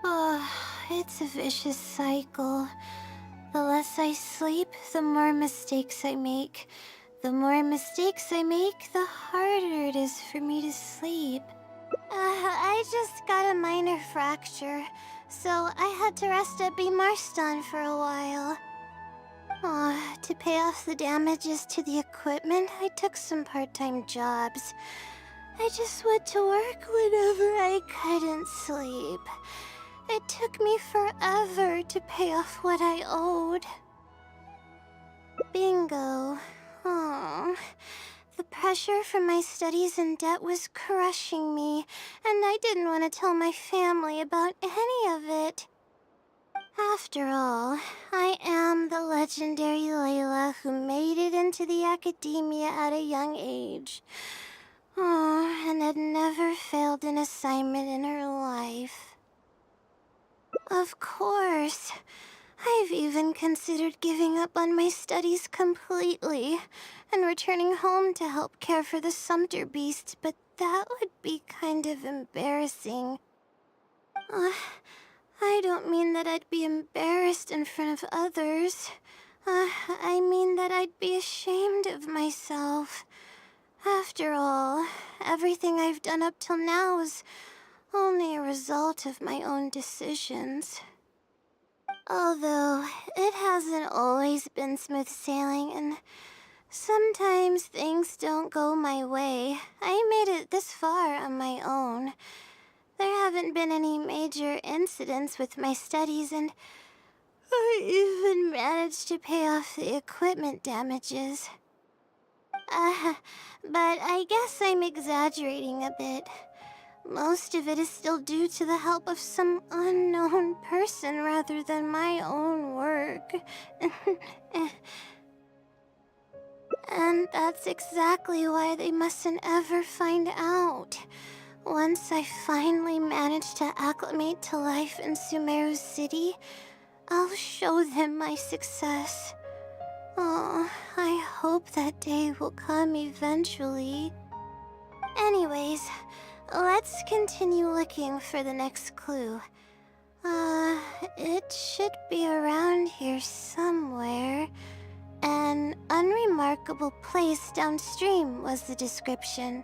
Oh, it's a vicious cycle. The less I sleep, the more mistakes I make. The more mistakes I make, the harder it is for me to sleep. I just got a minor fracture, so I had to rest at B. Marston for a while. To pay off the damages to the equipment, I took some part-time jobs. I just went to work whenever I couldn't sleep. It took me forever to pay off what I owed. Bingo. Oh, the pressure from my studies and debt was crushing me, and I didn't want to tell my family about any of it. After all, I am the legendary Layla who made it into the academia at a young age. Oh, and had never failed an assignment in her life. Of course. I've even considered giving up on my studies completely and returning home to help care for the Sumter beast, but that would be kind of embarrassing. I don't mean that I'd be embarrassed in front of others. I mean that I'd be ashamed of myself. After all, everything I've done up till now is only a result of my own decisions. Although, it hasn't always been smooth sailing, and sometimes things don't go my way. I made it this far on my own. There haven't been any major incidents with my studies, and I even managed to pay off the equipment damages. But I guess I'm exaggerating a bit. Most of it is still due to the help of some unknown person rather than my own work. And that's exactly why they mustn't ever find out. Once I finally manage to acclimate to life in Sumeru City, I'll show them my success. Oh, I hope that day will come eventually. Anyways, let's continue looking for the next clue. It should be around here somewhere. An unremarkable place downstream was the description.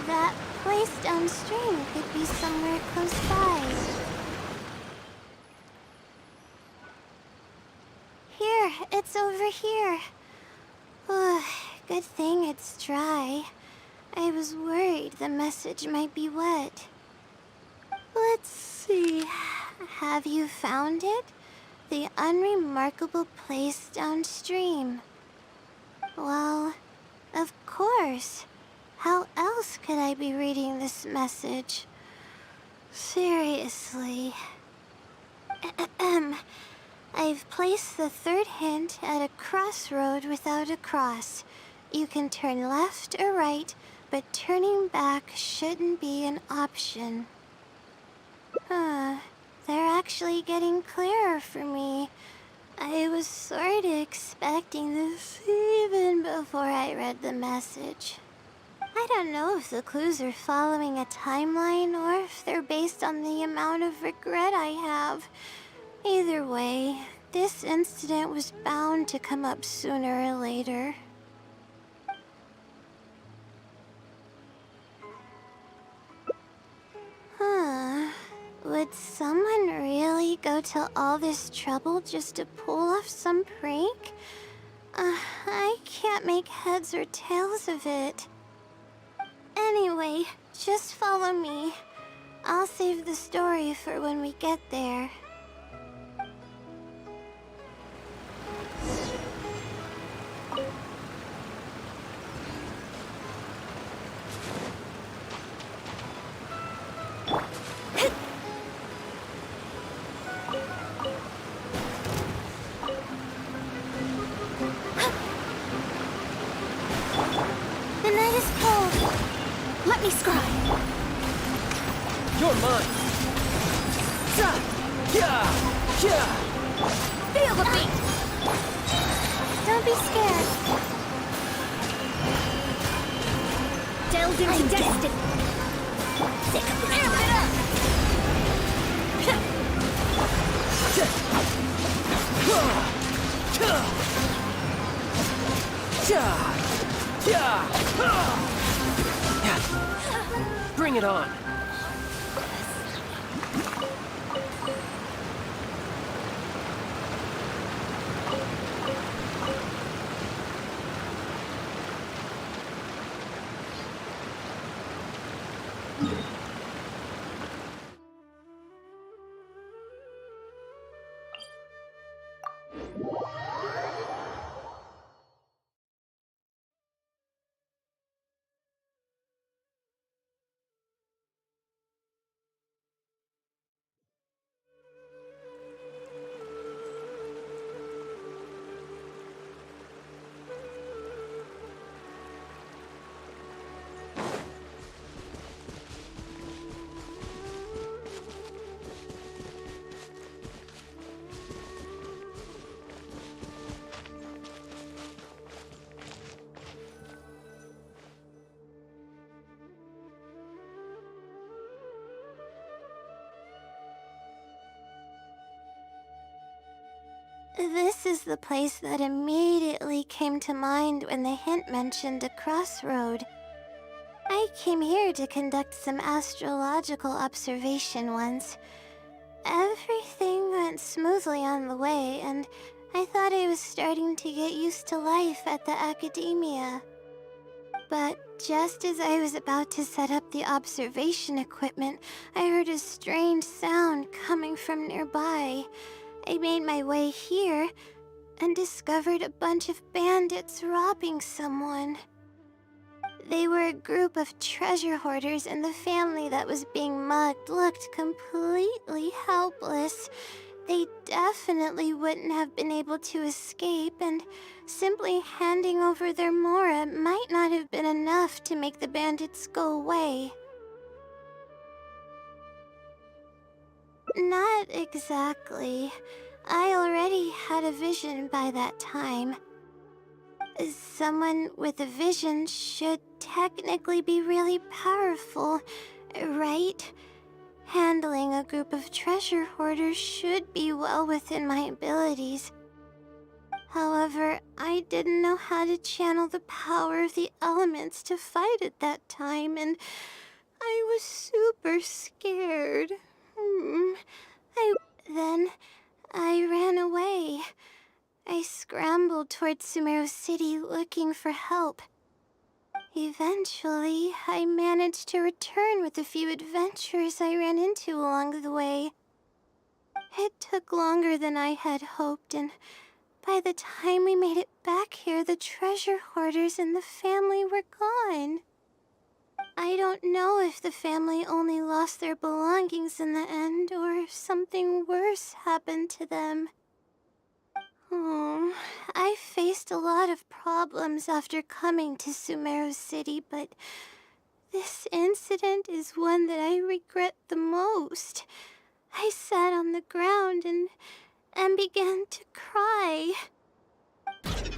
That place downstream could be somewhere close by. Here, it's over here. Good thing it's dry. I was worried the message might be wet. Let's see. Have you found it? The unremarkable place downstream. Well, of course. How else could I be reading this message? Seriously. I've placed the third hint at a crossroad without a cross. You can turn left or right, but turning back shouldn't be an option. They're actually getting clearer for me. I was sort of expecting this even before I read the message. I don't know if the clues are following a timeline or if they're based on the amount of regret I have. Either way, this incident was bound to come up sooner or later. Would someone really go to all this trouble just to pull off some prank? I can't make heads or tails of it. Anyway, just follow me. I'll save the story for when we get there. me scry. You're mine. Feel the beat. Don't be scared. Delve into destiny. Amp it up. Bring it on. This is the place that immediately came to mind when the hint mentioned a crossroad. I came here to conduct some astrological observation once. Everything went smoothly on the way, and I thought I was starting to get used to life at the academia. But just as I was about to set up the observation equipment, I heard a strange sound coming from nearby. I made my way here and discovered a bunch of bandits robbing someone. They were a group of treasure hoarders, and the family that was being mugged looked completely helpless. They definitely wouldn't have been able to escape, and simply handing over their Mora might not have been enough to make the bandits go away. Not exactly. I already had a vision by that time. Someone with a vision should technically be really powerful, right? Handling a group of treasure hoarders should be well within my abilities. However, I didn't know how to channel the power of the elements to fight at that time, and I was super scared. Then I ran away. I scrambled towards Sumeru City looking for help. Eventually, I managed to return with a few adventurers I ran into along the way. It took longer than I had hoped, and by the time we made it back here, the treasure hoarders and the family were gone. I don't know if the family only lost their belongings in the end, or if something worse happened to them. I faced a lot of problems after coming to Sumeru City, but this incident is one that I regret the most. I sat on the ground and began to cry.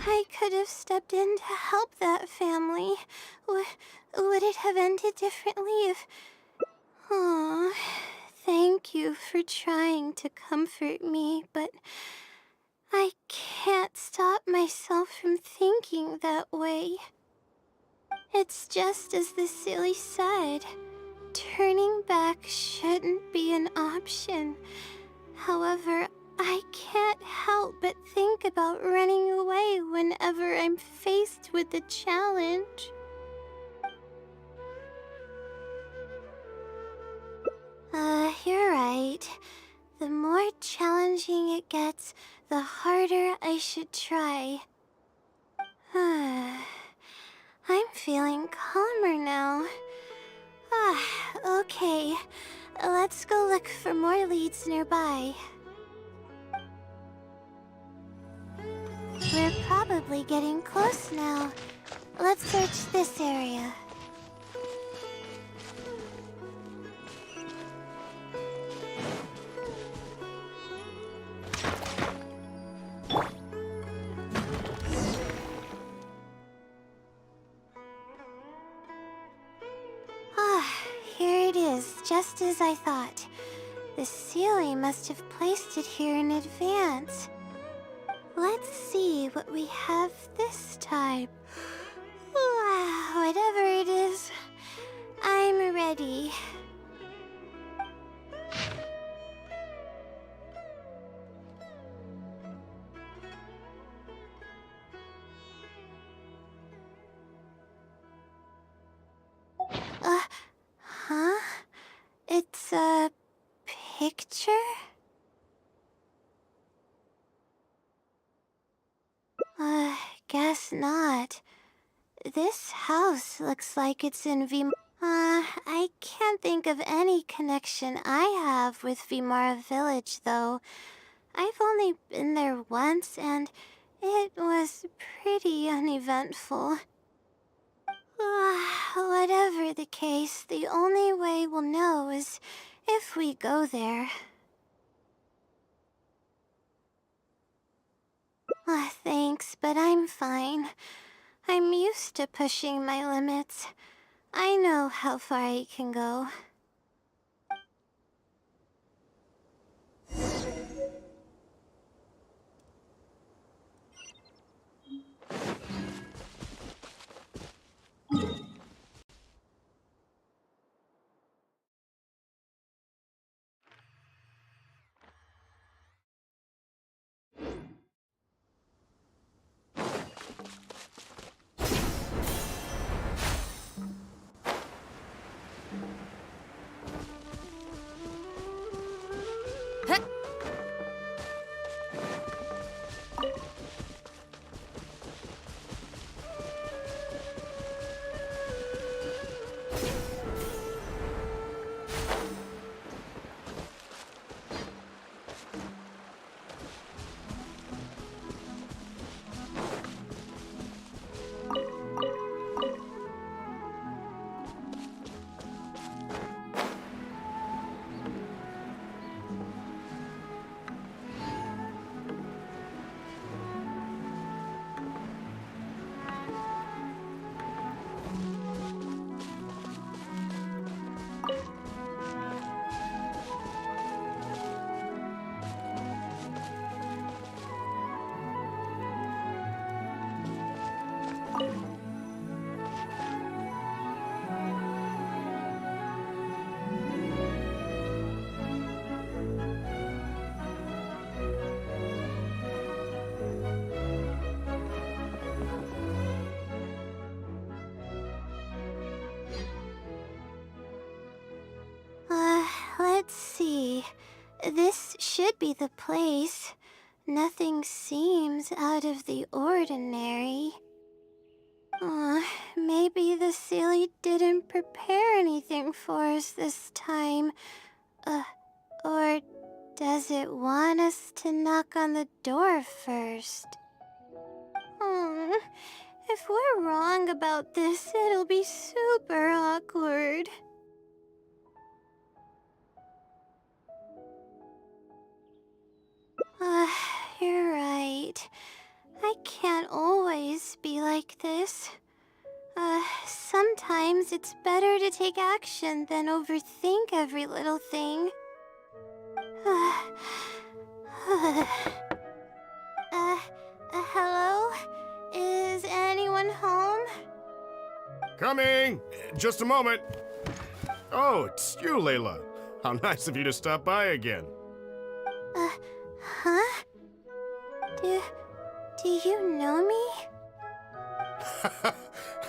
I could have stepped in to help that family. Would it have ended differently if... Aw, thank you for trying to comfort me, but I can't stop myself from thinking that way. It's just as the silly said. Turning back shouldn't be an option. However, I can't help but think about running away whenever I'm faced with a challenge. You're right. The more challenging it gets, the harder I should try. I'm feeling calmer now. Okay. Let's go look for more leads nearby. We're probably getting close now. Let's search this area. just as I thought. The Seelie must have placed it here in advance. Let's see what we have this time. Whatever it is, I'm ready. Huh? It's a picture? Guess not. This house looks like it's in I can't think of any connection I have with Vimara Village, though. I've only been there once, and it was pretty uneventful. Whatever the case, the only way we'll know is if we go there. Thanks, but I'm fine. I'm used to pushing my limits. I know how far I can go. Let's see. This should be the place. Nothing seems out of the ordinary. Maybe the Seelie didn't prepare anything for us this time. Or does it want us to knock on the door first? If we're wrong about this, it'll be super awkward. You're right. I can't always be like this. Sometimes it's better to take action than overthink every little thing. Hello? Is anyone home? Coming! Just a moment. Oh, it's you, Layla. How nice of you to stop by again. Huh? Do you know me?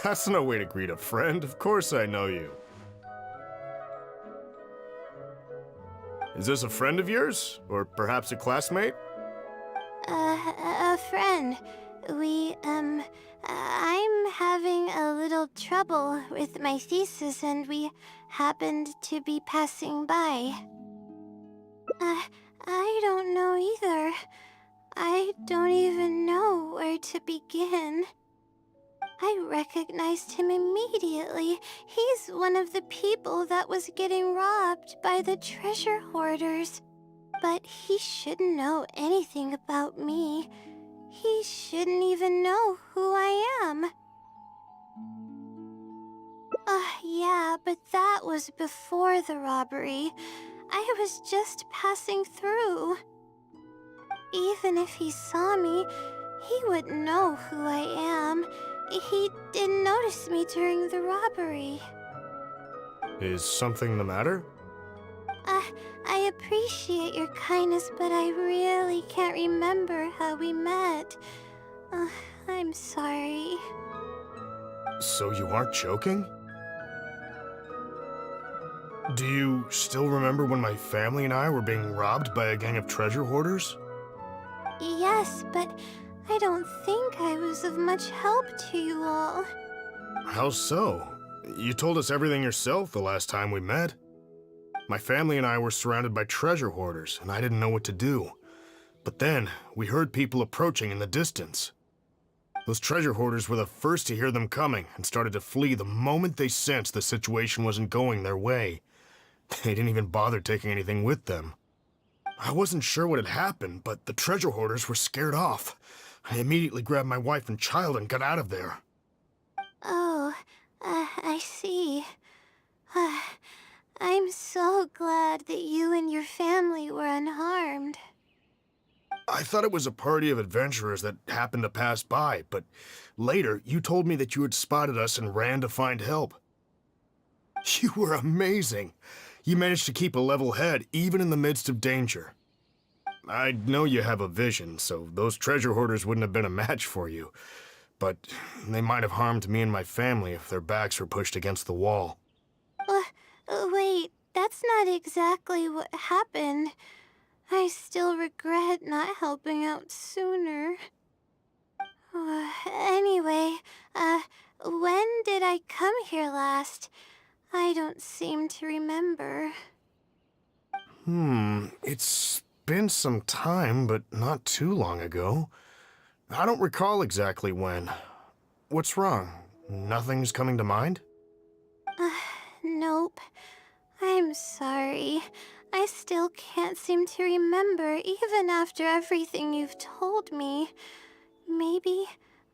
That's no way to greet a friend. Of course I know you. Is this a friend of yours? Or perhaps a classmate? A friend. I'm having a little trouble with my thesis, and we happened to be passing by. I don't know either. I don't even know where to begin. I recognized him immediately. He's one of the people that was getting robbed by the treasure hoarders. But he shouldn't know anything about me. He shouldn't even know who I am. Yeah, but that was before the robbery. I was just passing through. Even if he saw me, he wouldn't know who I am. He didn't notice me during the robbery. Is something the matter? I appreciate your kindness, but I really can't remember how we met. I'm sorry. So you aren't joking? Do you still remember when my family and I were being robbed by a gang of treasure hoarders? Yes, but I don't think I was of much help to you all. How so? You told us everything yourself the last time we met. My family and I were surrounded by treasure hoarders, and I didn't know what to do. But then, we heard people approaching in the distance. Those treasure hoarders were the first to hear them coming and started to flee the moment they sensed the situation wasn't going their way. They didn't even bother taking anything with them. I wasn't sure what had happened, but the treasure hoarders were scared off. I immediately grabbed my wife and child and got out of there. Oh, I see. I'm so glad that you and your family were unharmed. I thought it was a party of adventurers that happened to pass by, but later you told me that you had spotted us and ran to find help. You were amazing. You managed to keep a level head even in the midst of danger. I know you have a vision, so those treasure hoarders wouldn't have been a match for you. But they might have harmed me and my family if their backs were pushed against the wall. Wait, that's not exactly what happened. I still regret not helping out sooner. Anyway, when did I come here last? I don't seem to remember. It's been some time, but not too long ago. I don't recall exactly when. What's wrong? Nothing's coming to mind? Nope. I'm sorry. I still can't seem to remember, even after everything you've told me. Maybe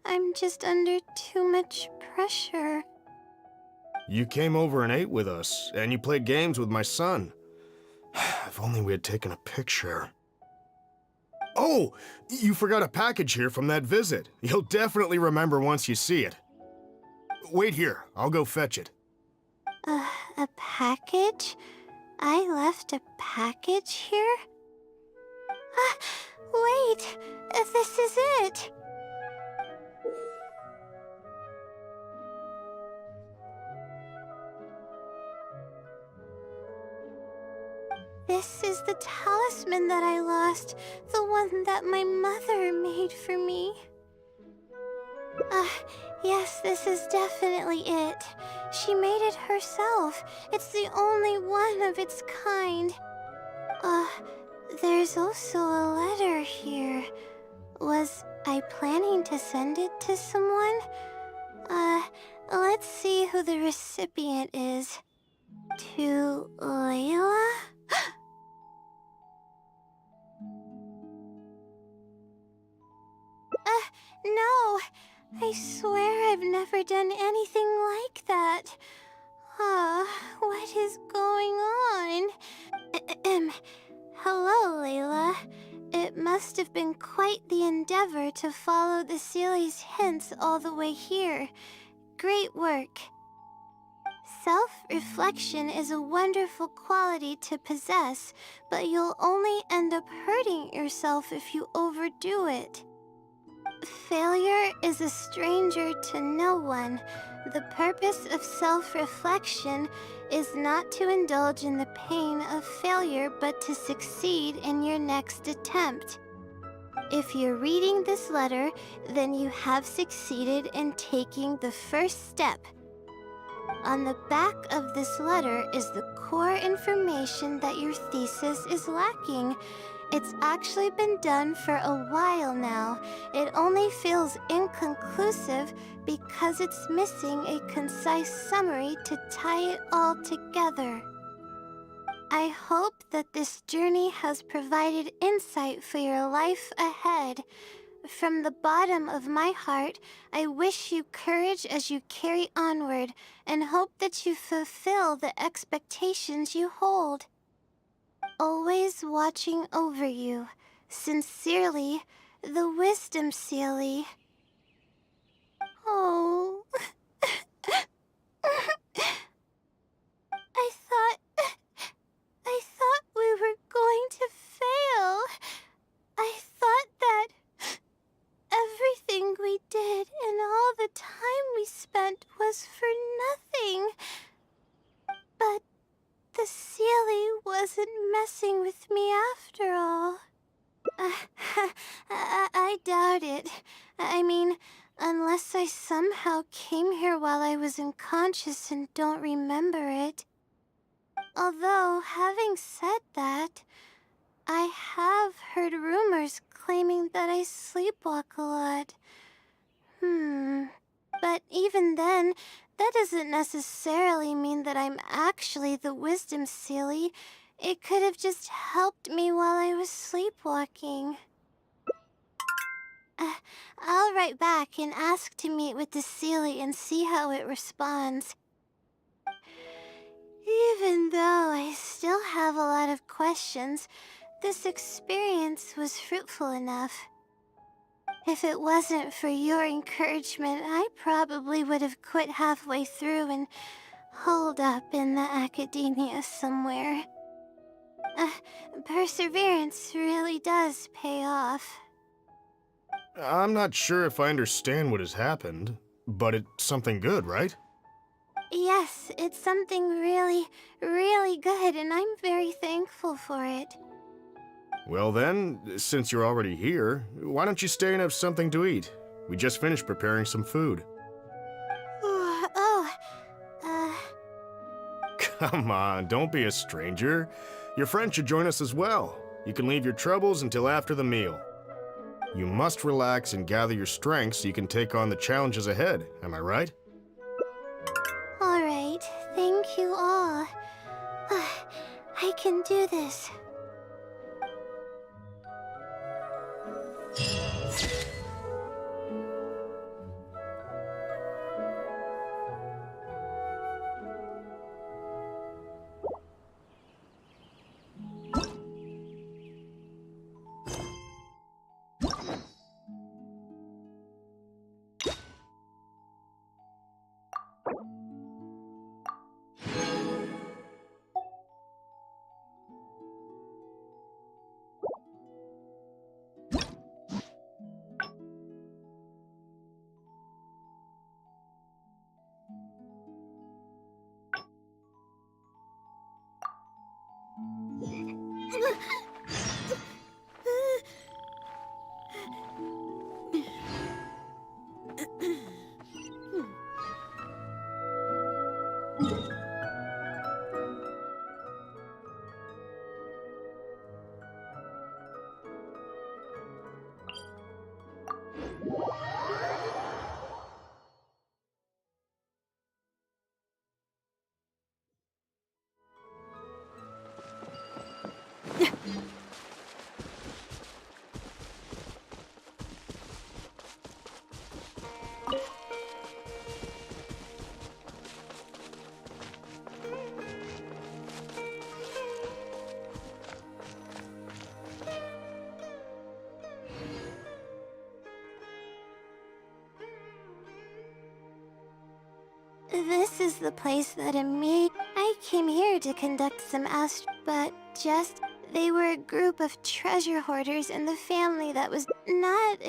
I'm just under too much pressure. You came over and ate with us, and you played games with my son. If only we had taken a picture. Oh, you forgot a package here from that visit. You'll definitely remember once you see it. Wait here, I'll go fetch it. A package? I left a package here? Wait! This is it! This is the talisman that I lost, the one that my mother made for me. Yes, this is definitely it. She made it herself. It's the only one of its kind. There's also a letter here. Was I planning to send it to someone? Let's see who the recipient is. To Layla? No! I swear I've never done anything like that. What is going on? Hello, Layla. It must have been quite the endeavor to follow the Sealy's hints all the way here. Great work. Self-reflection is a wonderful quality to possess, but you'll only end up hurting yourself if you overdo it. Failure is a stranger to no one. The purpose of self-reflection is not to indulge in the pain of failure, but to succeed in your next attempt. If you're reading this letter, then you have succeeded in taking the first step. On the back of this letter is the core information that your thesis is lacking. It's actually been done for a while now. It only feels inconclusive because it's missing a concise summary to tie it all together. I hope that this journey has provided insight for your life ahead. From the bottom of my heart, I wish you courage as you carry onward, and hope that you fulfill the expectations you hold. Always watching over you. Sincerely, the Wisdom Sealy. Oh. I thought we were going to fail. I thought that everything we did and all the time we spent was for nothing. But the Sealy wasn't messing with me after all. I doubt it. I mean, unless I somehow came here while I was unconscious and don't remember it. Although, having said that, I have heard rumors claiming that I sleepwalk a lot. But even then, that doesn't necessarily mean that I'm actually the Wisdom Sealy. It could have just helped me while I was sleepwalking. I'll write back and ask to meet with the Sealy and see how it responds. Even though I still have a lot of questions, this experience was fruitful enough. If it wasn't for your encouragement, I probably would have quit halfway through and holed up in the academia somewhere. Perseverance really does pay off. I'm not sure if I understand what has happened, but it's something good, right? Yes, it's something really, really good, and I'm very thankful for it. Well then, since you're already here, why don't you stay and have something to eat? We just finished preparing some food. Come on, don't be a stranger. Your friend should join us as well. You can leave your troubles until after the meal. You must relax and gather your strength so you can take on the challenges ahead, am I right? Alright, thank you all. I can do this. This is the place that I came here to conduct some but they were a group of treasure hoarders in the family that was not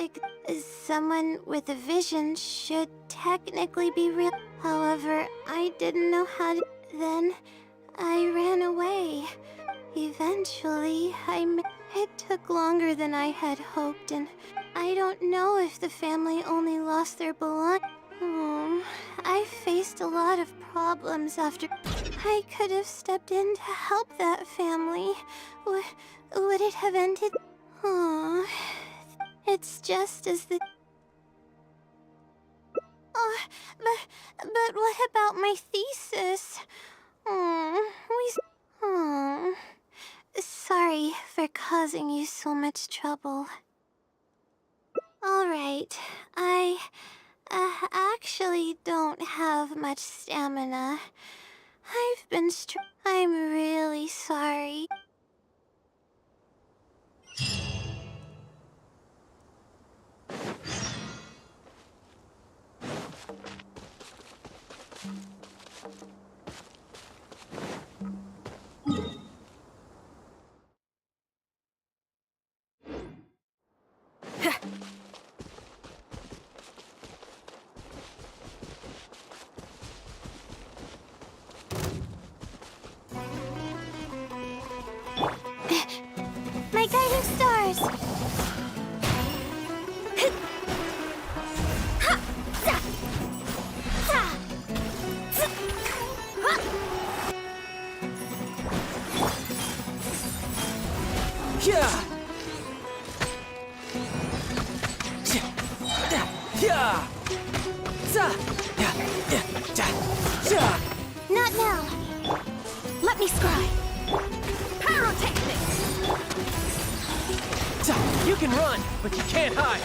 someone with a vision should technically be real. However, I didn't know how to. Then I ran away. Eventually, it took longer than I had hoped, and I don't know if the family only lost their belongings. I faced a lot of problems after. I could have stepped in to help that family. Would it have ended? It's just as the. But what about my thesis? Sorry for causing you so much trouble. right. I actually don't have much stamina. I've been I'm really sorry. My guiding stars! Yeah! Yeah! Not now! Let me scry! Pyrotechnics! You can run, but you can't hide.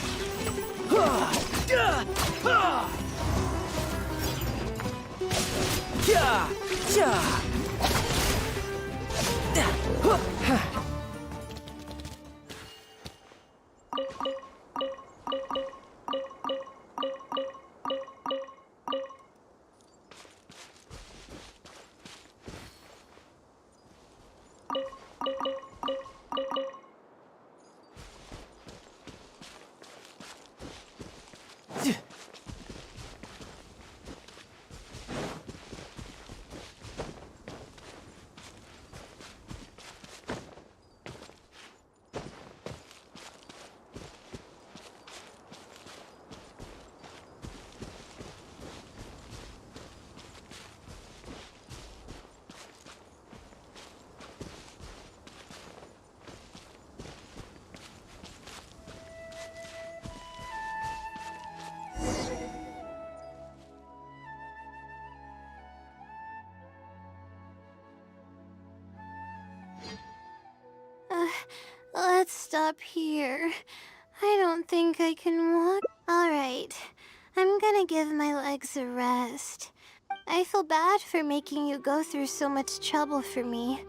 Let's stop here. I don't think I can walk. Alright, I'm gonna give my legs a rest. I feel bad for making you go through so much trouble for me.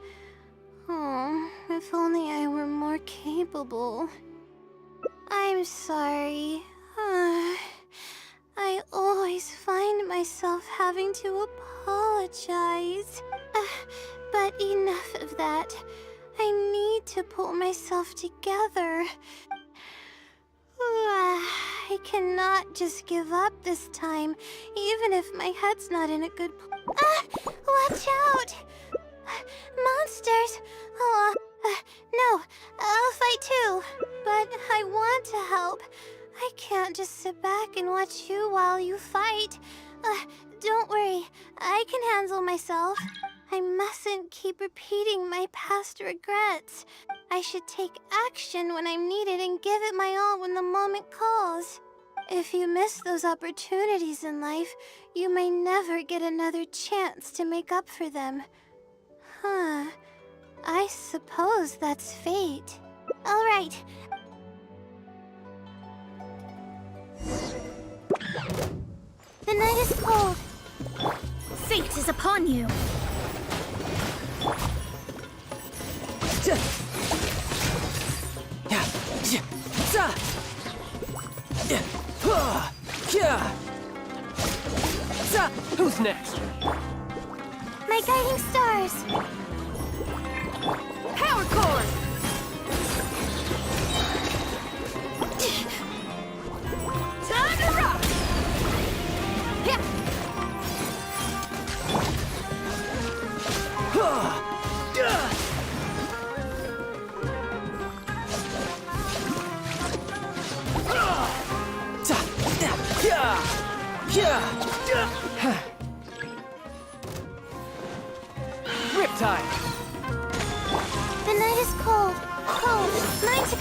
Oh, if only I were more capable. I'm sorry. I always find myself having to apologize. But enough of that. I need to pull myself together. I cannot just give up this time, even if my head's not in a good watch out! Monsters! Oh, no, I'll fight too. But I want to help. I can't just sit back and watch you while you fight. Don't worry, I can handle myself. I mustn't keep repeating my past regrets. I should take action when I'm needed and give it my all when the moment calls. If you miss those opportunities in life, you may never get another chance to make up for them. I suppose that's fate. All right. The night is cold. Fate is upon you. Who's next? My guiding stars. Power cord. Time to rock. Riptide. The night is cold. Cold. Mine to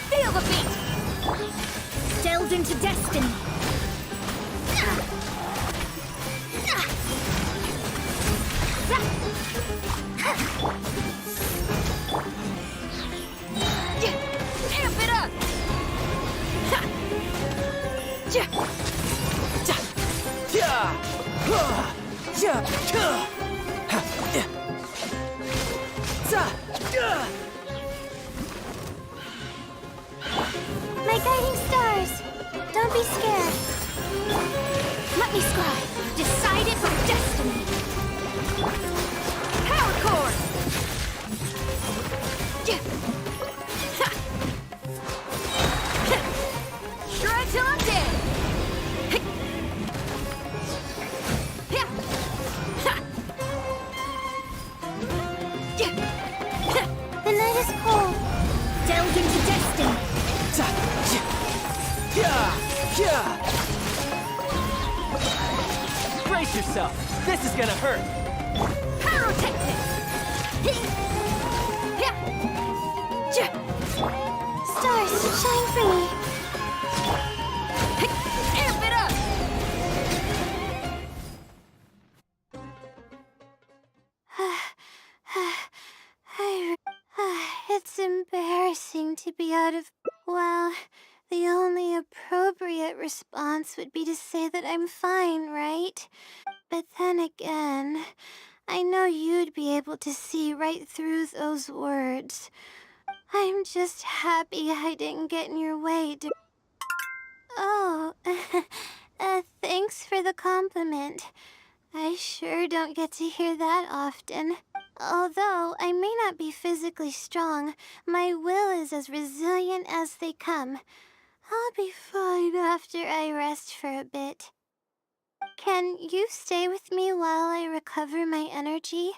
feel the beat. Delved into destiny. Amp it up. My guiding stars! Don't be scared. Let me scribe. Decide it by destiny. Power core! Shred till I'm dead! The night is cold. Delve into destiny. Brace yourself. This is gonna hurt. Pyrotechnic! Stars, shine for me. Amp it up! It's embarrassing to be out of... Well, the only appropriate response would be to say that I'm fine, right? But then again, I know you'd be able to see right through those words. I'm just happy I didn't get in your way. Oh, thanks for the compliment. I sure don't get to hear that often. Although I may not be physically strong, my will is as resilient as they come. I'll be fine after I rest for a bit. Can you stay with me while I recover my energy?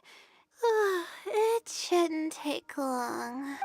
It shouldn't take long.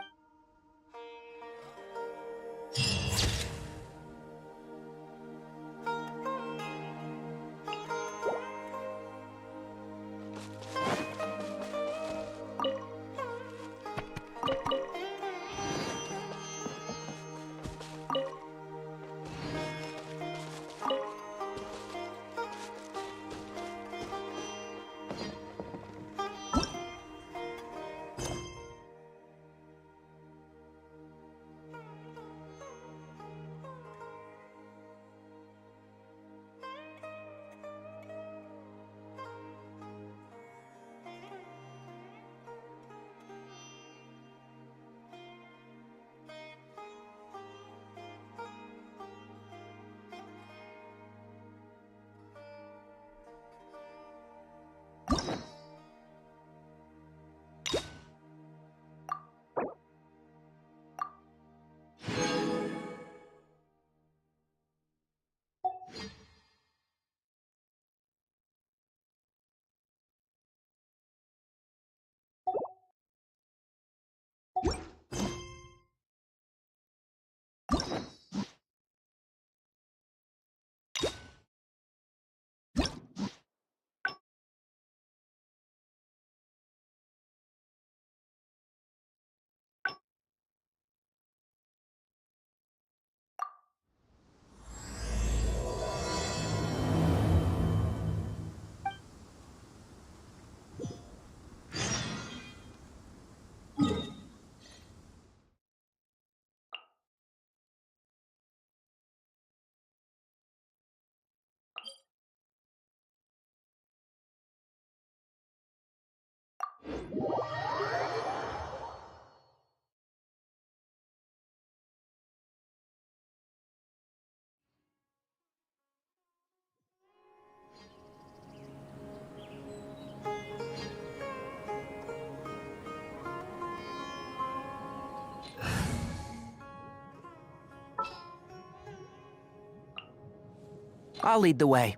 I'll lead the way.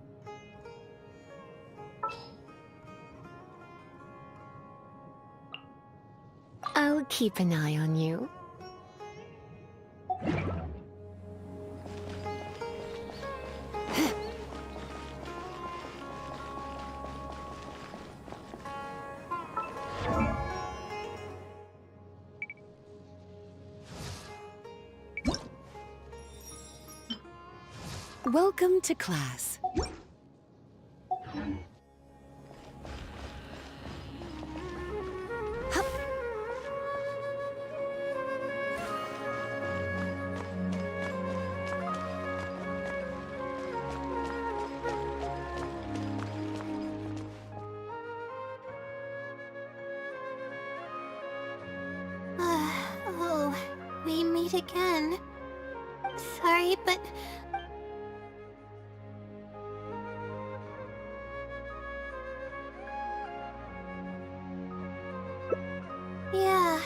I'll keep an eye on you. Welcome to class. Hup. again. Sorry, but... Yeah,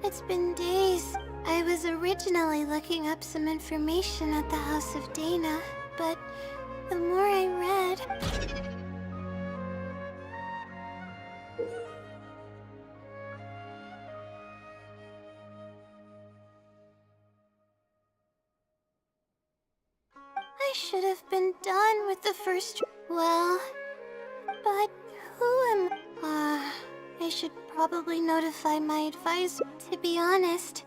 it's been days. I was originally looking up some information at the House of Dana, but the more I read... I should have been done with the first... Well... But who am... I should probably notify my advisor. To be honest,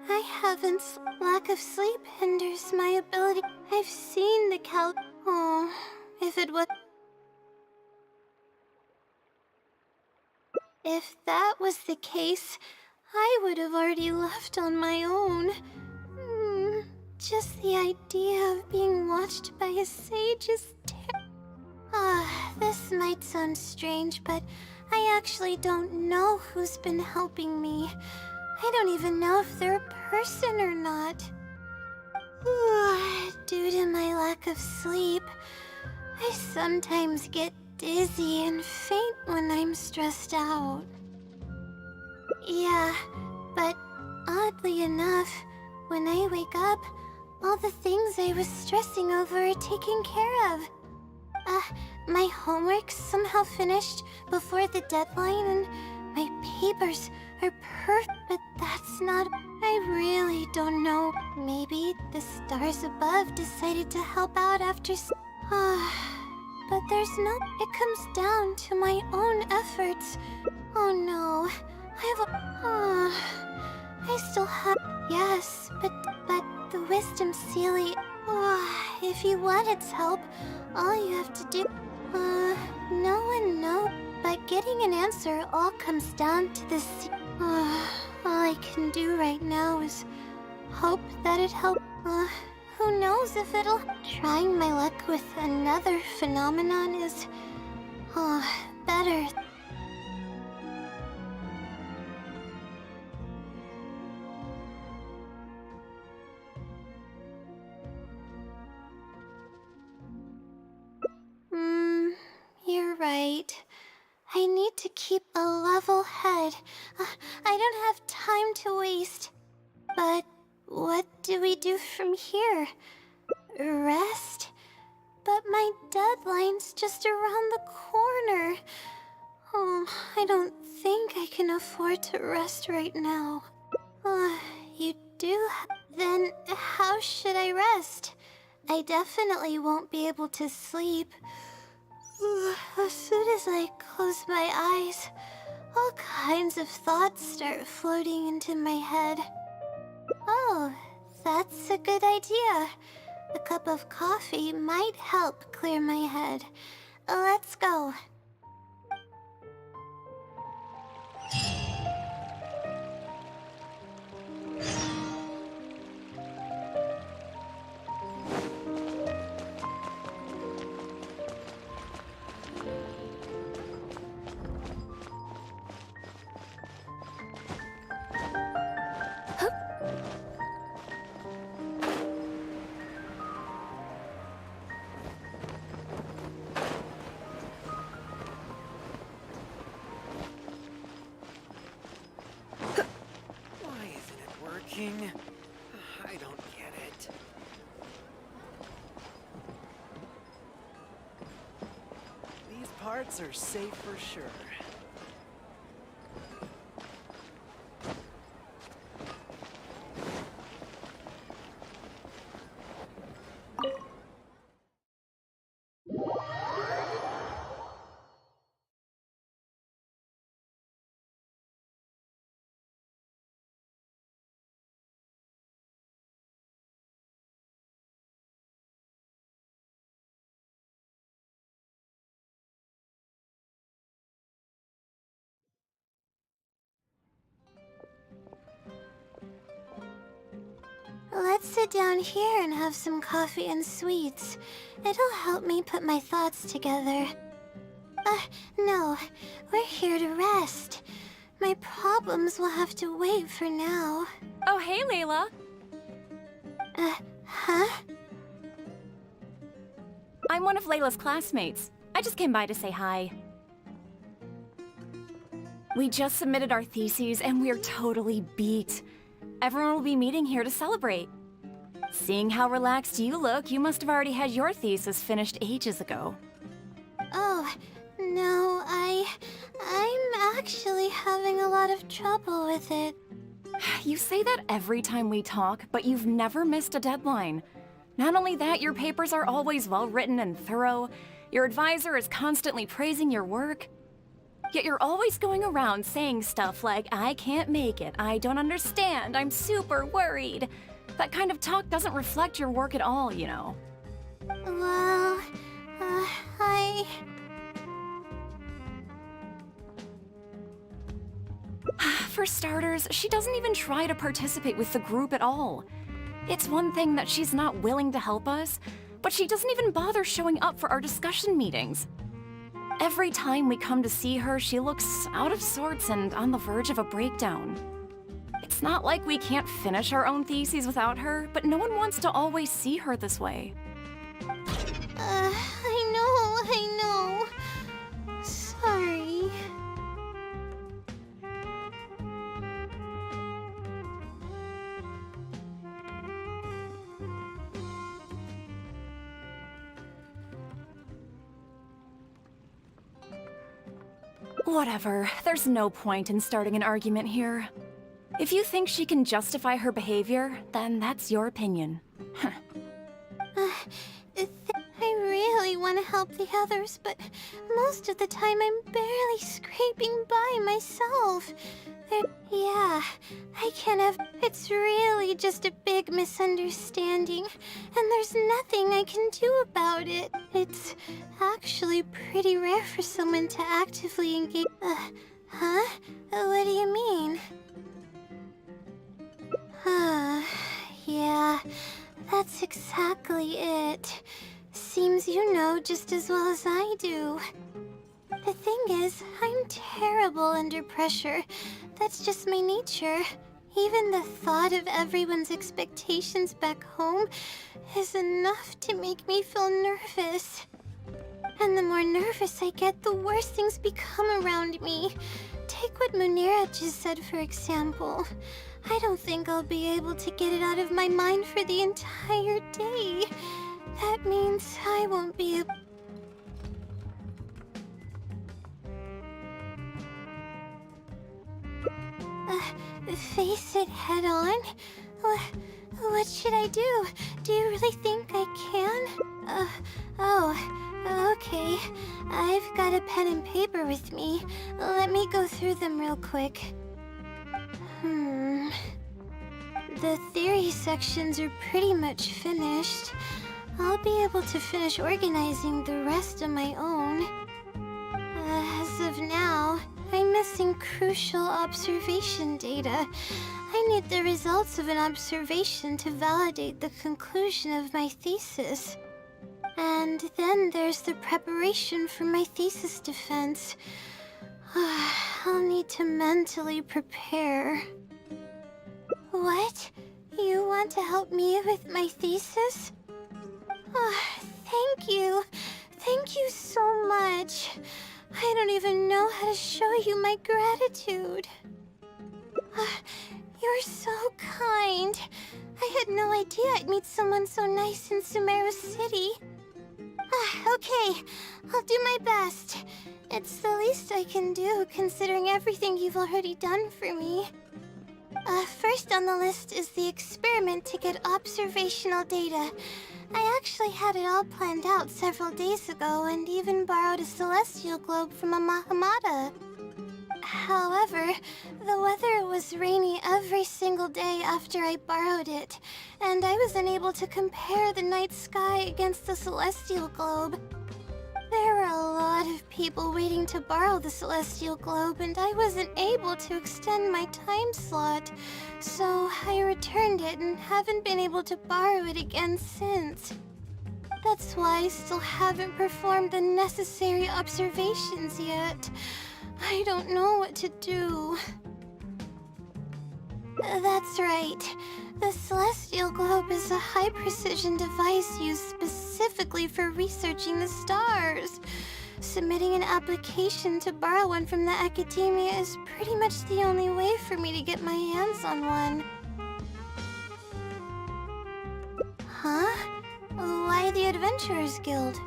I haven't... Lack of sleep hinders my ability. I've seen the Oh, if it was... If that was the case, I would have already left on my own. Just the idea of being watched by a sage is this might sound strange, but I actually don't know who's been helping me. I don't even know if they're a person or not. Due to my lack of sleep, I sometimes get dizzy and faint when I'm stressed out. Yeah, but oddly enough, when I wake up, all the things I was stressing over are taken care of. My homework's somehow finished before the deadline, and my papers are perfect, but that's not... I really don't know. Maybe the stars above decided to help out after but there's no... It comes down to my own efforts. Oh no, I still have... Yes, but the wisdom sealy... if you want its help, all you have to do... no one knows. But getting an answer all comes down to the all I can do right now is hope that it helps. Who knows if it'll... Trying my luck with another phenomenon is... better. You're right. I need to keep a level head. I don't have time to waste. But what do we do from here? Rest? But my deadline's just around the corner. I don't think I can afford to rest right now. You do? Then how should I rest? I definitely won't be able to sleep. As soon as I close my eyes, all kinds of thoughts start floating into my head. Oh, that's a good idea. A cup of coffee might help clear my head. Let's go. I don't get it. These parts are safe for sure. Let's sit down here and have some coffee and sweets. It'll help me put my thoughts together. No. We're here to rest. My problems will have to wait for now. Oh, hey, Layla. Huh? I'm one of Layla's classmates. I just came by to say hi. We just submitted our theses and we're totally beat. Everyone will be meeting here to celebrate. Seeing how relaxed you look, you must have already had your thesis finished ages ago. Oh, no, I'm actually having a lot of trouble with it. You say that every time we talk, but you've never missed a deadline. Not only that, your papers are always well written and thorough. Your advisor is constantly praising your work. Yet you're always going around saying stuff like, I can't make it, I don't understand, I'm super worried. That kind of talk doesn't reflect your work at all, you know. Well, For starters, she doesn't even try to participate with the group at all. It's one thing that she's not willing to help us, but she doesn't even bother showing up for our discussion meetings. Every time we come to see her, she looks out of sorts and on the verge of a breakdown. It's not like we can't finish our own theses without her, but no one wants to always see her this way. I know. Sorry. Whatever, there's no point in starting an argument here. If you think she can justify her behavior, then that's your opinion. I really want to help the others, but most of the time I'm barely scraping by myself. Yeah, I can't have... It's really just a big misunderstanding, and there's nothing I can do about it. It's actually pretty rare for someone to actively engage... Huh? What do you mean? Yeah, that's exactly it. Seems you know just as well as I do. The thing is, I'm terrible under pressure. That's just my nature. Even the thought of everyone's expectations back home is enough to make me feel nervous. And the more nervous I get, the worse things become around me. Take what Munira just said, for example. I don't think I'll be able to get it out of my mind for the entire day. That means I won't be able... face it head on? What should I do? Do you really think I can? Okay. I've got a pen and paper with me. Let me go through them real quick. The theory sections are pretty much finished. I'll be able to finish organizing the rest on my own. As of now, I'm missing crucial observation data. I need the results of an observation to validate the conclusion of my thesis. And then there's the preparation for my thesis defense. I'll need to mentally prepare. What? You want to help me with my thesis? Thank you. Thank you so much. I don't even know how to show you my gratitude. You're so kind. I had no idea I'd meet someone so nice in Sumeru City. Okay, I'll do my best. It's the least I can do, considering everything you've already done for me. First on the list is the experiment to get observational data. I actually had it all planned out several days ago and even borrowed a celestial globe from a Mahamata. However, the weather was rainy every single day after I borrowed it, and I was unable to compare the night sky against the celestial globe. There were a lot of people waiting to borrow the celestial globe, and I wasn't able to extend my time slot, so I returned it and haven't been able to borrow it again since. That's why I still haven't performed the necessary observations yet. I don't know what to do. That's right. The Celestial Globe is a high-precision device used specifically for researching the stars. Submitting an application to borrow one from the academia is pretty much the only way for me to get my hands on one. Huh? Why the Adventurers Guild?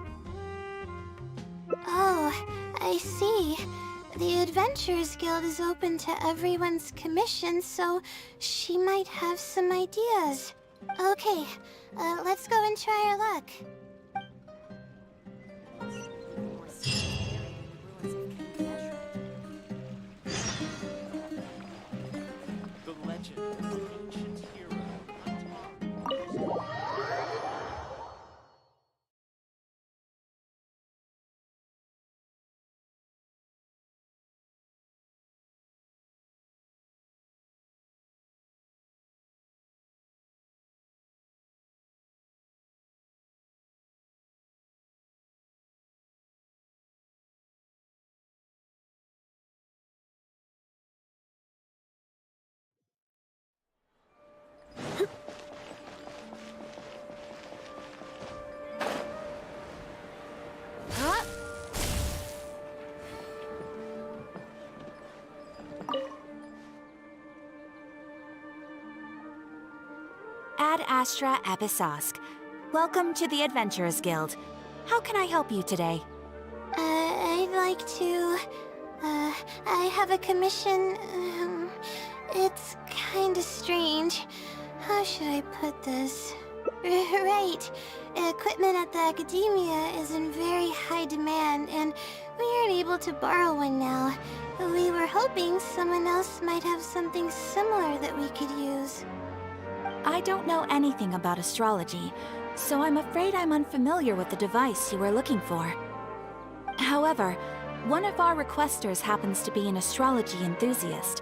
Oh, I see. The Adventurers Guild is open to everyone's commission, so she might have some ideas. Okay, let's go and try our luck. The legend of the ancient hero. Ad Astra Episosk. Welcome to the Adventurers Guild. How can I help you today? I'd like to... I have a commission... it's kinda strange. How should I put this? Right. Equipment at the academia is in very high demand, and we aren't able to borrow one now. We were hoping someone else might have something similar that we could use. I don't know anything about astrology, so I'm afraid I'm unfamiliar with the device you were looking for. However, one of our requesters happens to be an astrology enthusiast.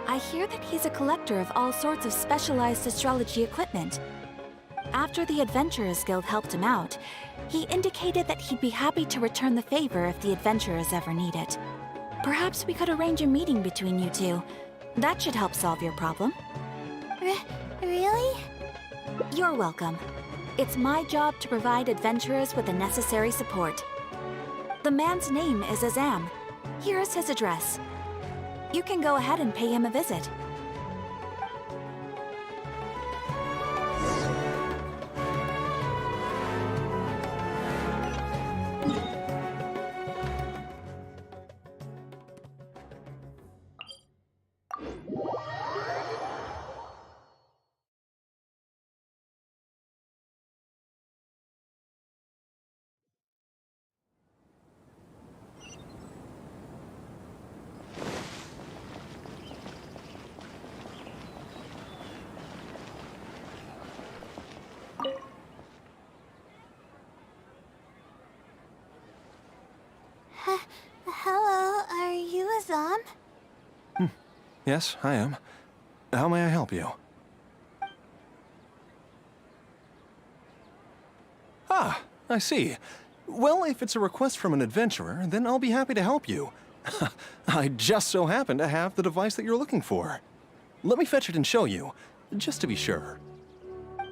I hear that he's a collector of all sorts of specialized astrology equipment. After the Adventurers Guild helped him out, he indicated that he'd be happy to return the favor if the adventurers ever need it. Perhaps we could arrange a meeting between you two. That should help solve your problem. Really? You're welcome. It's my job to provide adventurers with the necessary support. The man's name is Azam. Here's his address. You can go ahead and pay him a visit. Hello, are you Azam? Yes, I am. How may I help you? Ah, I see. Well, if it's a request from an adventurer, then I'll be happy to help you. I just so happen to have the device that you're looking for. Let me fetch it and show you, just to be sure.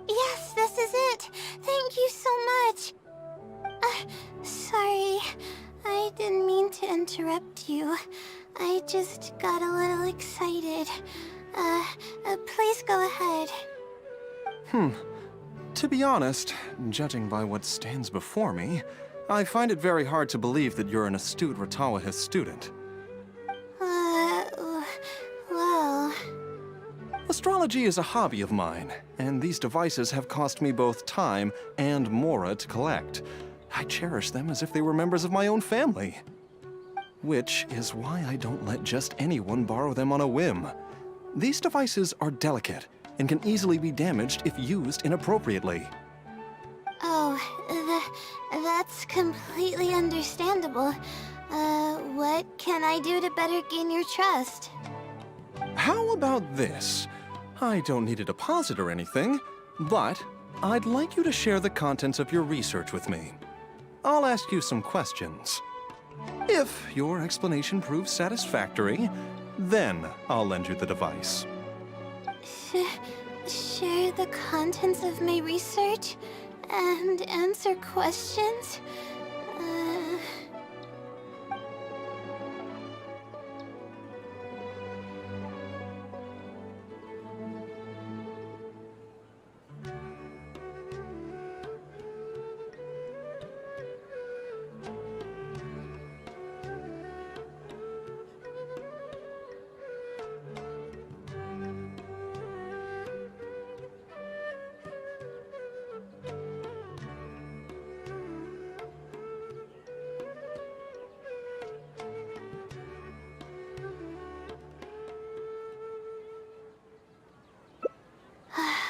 Yes, this is it. Thank you so much. Sorry. I didn't mean to interrupt you. I just got a little excited. Please go ahead. To be honest, judging by what stands before me, I find it very hard to believe that you're an astute Ratawahith student. Well... Astrology is a hobby of mine, and these devices have cost me both time and mora to collect. I cherish them as if they were members of my own family. Which is why I don't let just anyone borrow them on a whim. These devices are delicate and can easily be damaged if used inappropriately. Oh, that's completely understandable. What can I do to better gain your trust? How about this? I don't need a deposit or anything, but I'd like you to share the contents of your research with me. I'll ask you some questions. If your explanation proves satisfactory, then I'll lend you the device. share the contents of my research and answer questions.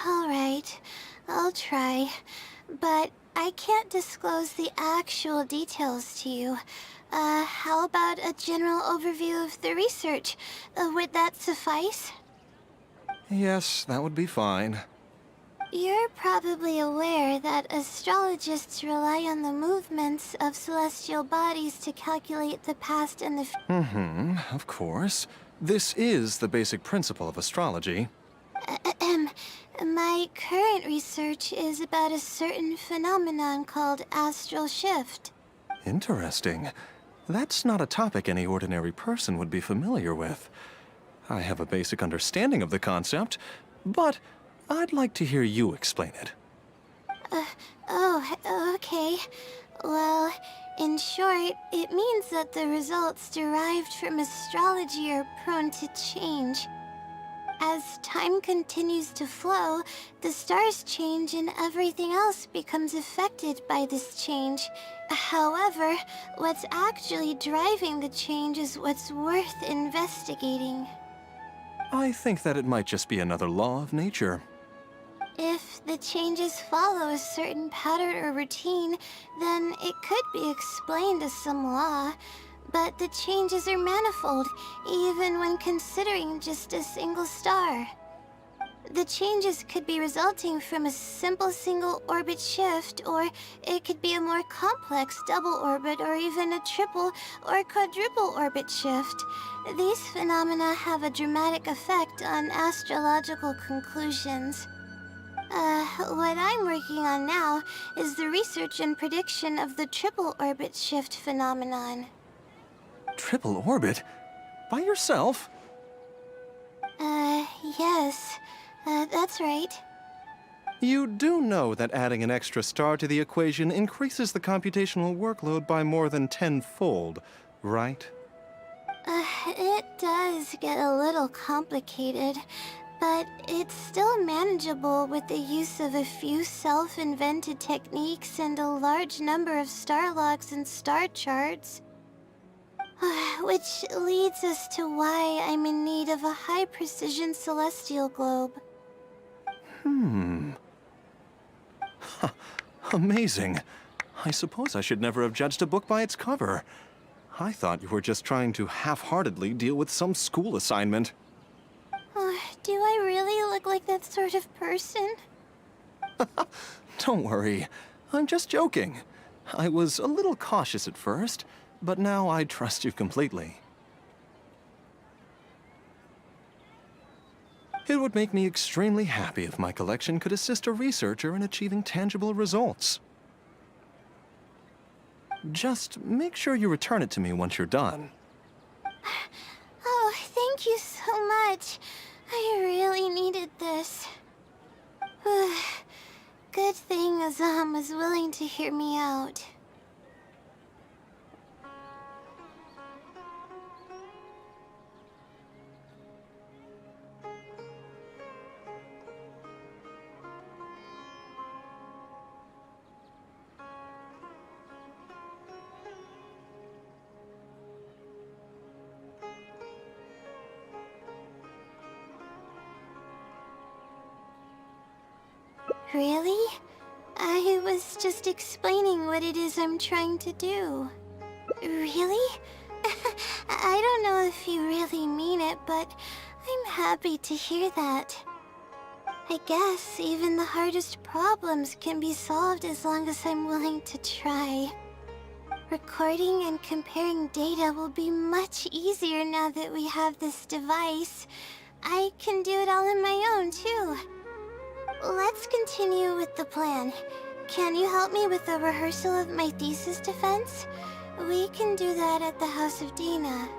Alright, I'll try. But I can't disclose the actual details to you. How about a general overview of the research? Would that suffice? Yes, that would be fine. You're probably aware that astrologists rely on the movements of celestial bodies to calculate the past and the Mm-hmm, of course. This is the basic principle of astrology. My current research is about a certain phenomenon called astral shift. Interesting. That's not a topic any ordinary person would be familiar with. I have a basic understanding of the concept, but I'd like to hear you explain it. Okay. Well, in short, it means that the results derived from astrology are prone to change. As time continues to flow, the stars change and everything else becomes affected by this change. However, what's actually driving the change is what's worth investigating. I think that it might just be another law of nature. If the changes follow a certain pattern or routine, then it could be explained as some law. But the changes are manifold, even when considering just a single star. The changes could be resulting from a simple single orbit shift, or it could be a more complex double orbit, or even a triple or quadruple orbit shift. These phenomena have a dramatic effect on astrological conclusions. What I'm working on now is the research and prediction of the triple orbit shift phenomenon. Triple orbit? By yourself? Yes. That's right. You do know that adding an extra star to the equation increases the computational workload by more than tenfold, right? It does get a little complicated, but it's still manageable with the use of a few self-invented techniques and a large number of star logs and star charts. Which leads us to why I'm in need of a high-precision celestial globe. Amazing. I suppose I should never have judged a book by its cover. I thought you were just trying to half-heartedly deal with some school assignment. Do I really look like that sort of person? Don't worry. I'm just joking. I was a little cautious at first, but now I trust you completely. It would make me extremely happy if my collection could assist a researcher in achieving tangible results. Just make sure you return it to me once you're done. Oh, thank you so much. I really needed this. Good thing Azam was willing to hear me out. Really? I was just explaining what it is I'm trying to do. Really? I don't know if you really mean it, but I'm happy to hear that. I guess even the hardest problems can be solved as long as I'm willing to try. Recording and comparing data will be much easier now that we have this device. I can do it all on my own, too. let's continue with the plan. Can you help me with the rehearsal of my thesis defense? We can do that at the House of Dana.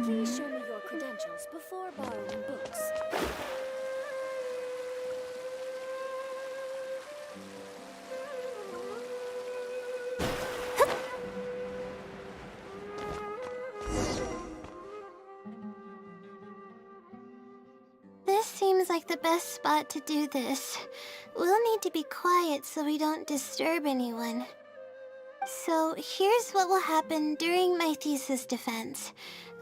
Please show me your credentials before borrowing books. This seems like the best spot to do this. We'll need to be quiet so we don't disturb anyone. So here's what will happen during my thesis defense.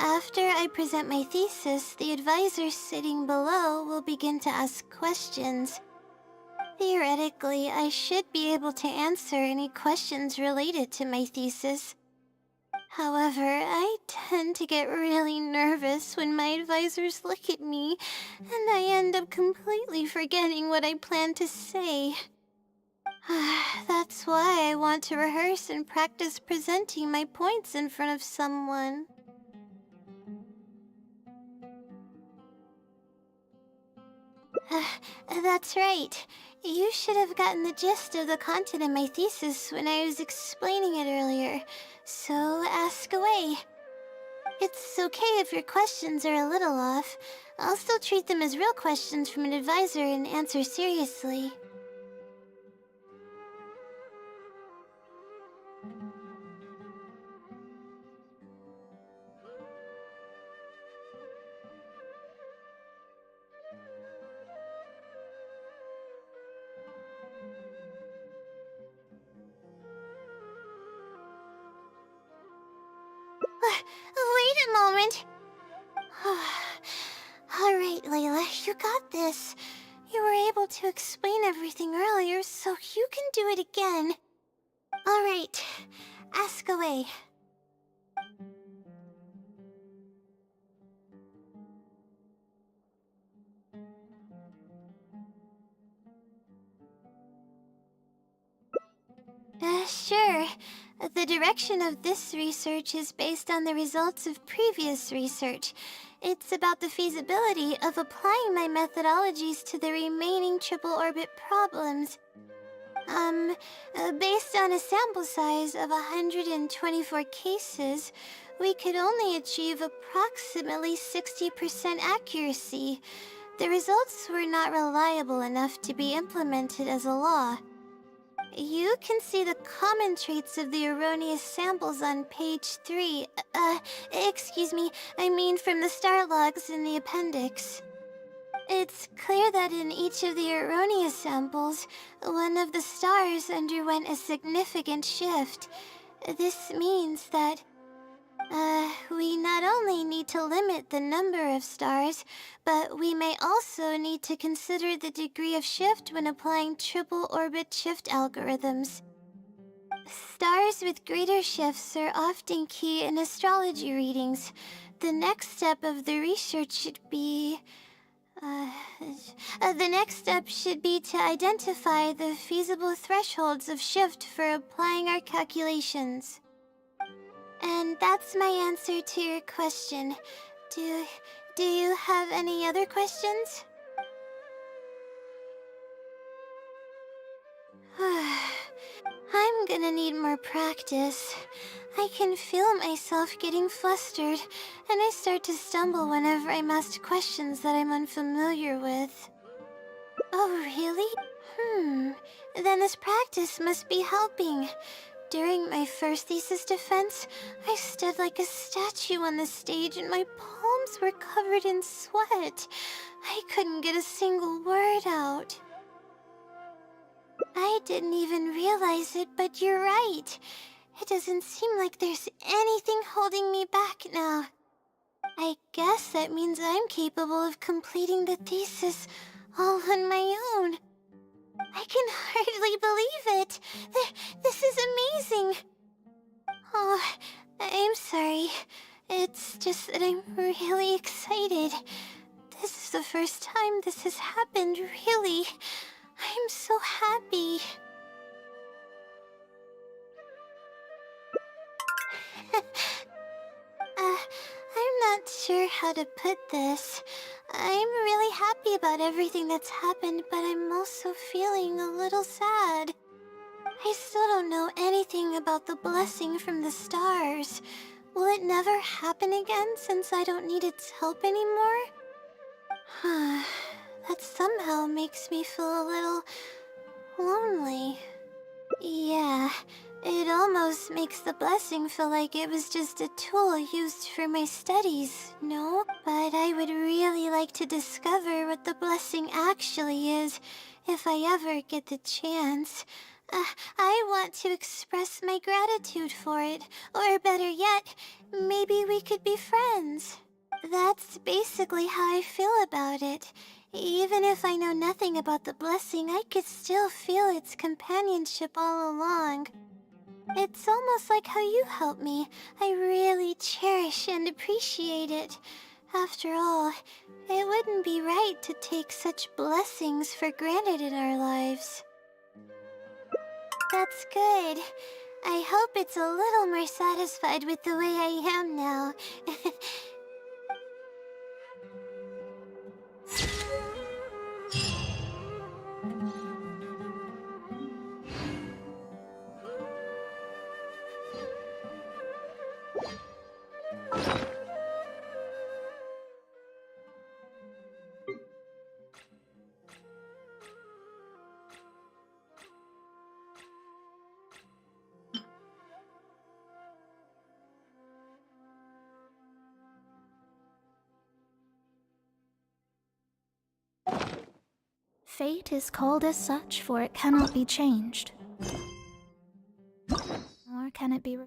After I present my thesis, the advisor sitting below will begin to ask questions. Theoretically, I should be able to answer any questions related to my thesis. However, I tend to get really nervous when my advisors look at me, and I end up completely forgetting what I plan to say. That's why I want to rehearse and practice presenting my points in front of someone. That's right. You should have gotten the gist of the content of my thesis when I was explaining it earlier, so ask away. It's okay if your questions are a little off. I'll still treat them as real questions from an advisor and answer seriously. Wait a moment. Alright, Layla, you got this. You were able to explain everything earlier, so you can do it again. Alright, ask away. Sure. The direction of this research is based on the results of previous research. It's about the feasibility of applying my methodologies to the remaining triple orbit problems. Based on a sample size of 124 cases, we could only achieve approximately 60% accuracy. The results were not reliable enough to be implemented as a law. You can see the common traits of the erroneous samples on page 3. Excuse me, I mean from the star logs in the appendix. It's clear that in each of the erroneous samples, one of the stars underwent a significant shift. This means that We not only need to limit the number of stars, but we may also need to consider the degree of shift when applying triple orbit shift algorithms. Stars with greater shifts are often key in astrology readings. The next step of the research should be... the next step should be to identify the feasible thresholds of shift for applying our calculations. And that's my answer to your question. Do you have any other questions? I'm gonna need more practice. I can feel myself getting flustered, and I start to stumble whenever I'm asked questions that I'm unfamiliar with. Oh, really? Then this practice must be helping. During my first thesis defense, I stood like a statue on the stage and my palms were covered in sweat. I couldn't get a single word out. I didn't even realize it, but you're right. It doesn't seem like there's anything holding me back now. I guess that means I'm capable of completing the thesis all on my own. I can hardly believe it. This is amazing. Oh, I'm sorry. It's just that I'm really excited. This is the first time this has happened, really. I'm so happy. I'm not sure how to put this. I'm really happy about everything that's happened, but I'm also feeling a little sad. I still don't know anything about the blessing from the stars. Will it never happen again since I don't need its help anymore? That somehow makes me feel a little lonely. Yeah, it almost makes the blessing feel like it was just a tool used for my studies, no? But I would really like to discover what the blessing actually is, if I ever get the chance. I want to express my gratitude for it, or better yet, maybe we could be friends. That's basically how I feel about it. Even if I know nothing about the blessing, I could still feel its companionship all along. It's almost like how you helped me. I really cherish and appreciate it. After all, it wouldn't be right to take such blessings for granted in our lives. That's good. I hope it's a little more satisfied with the way I am now. Fate is called as such, for it cannot be changed. Or can it be...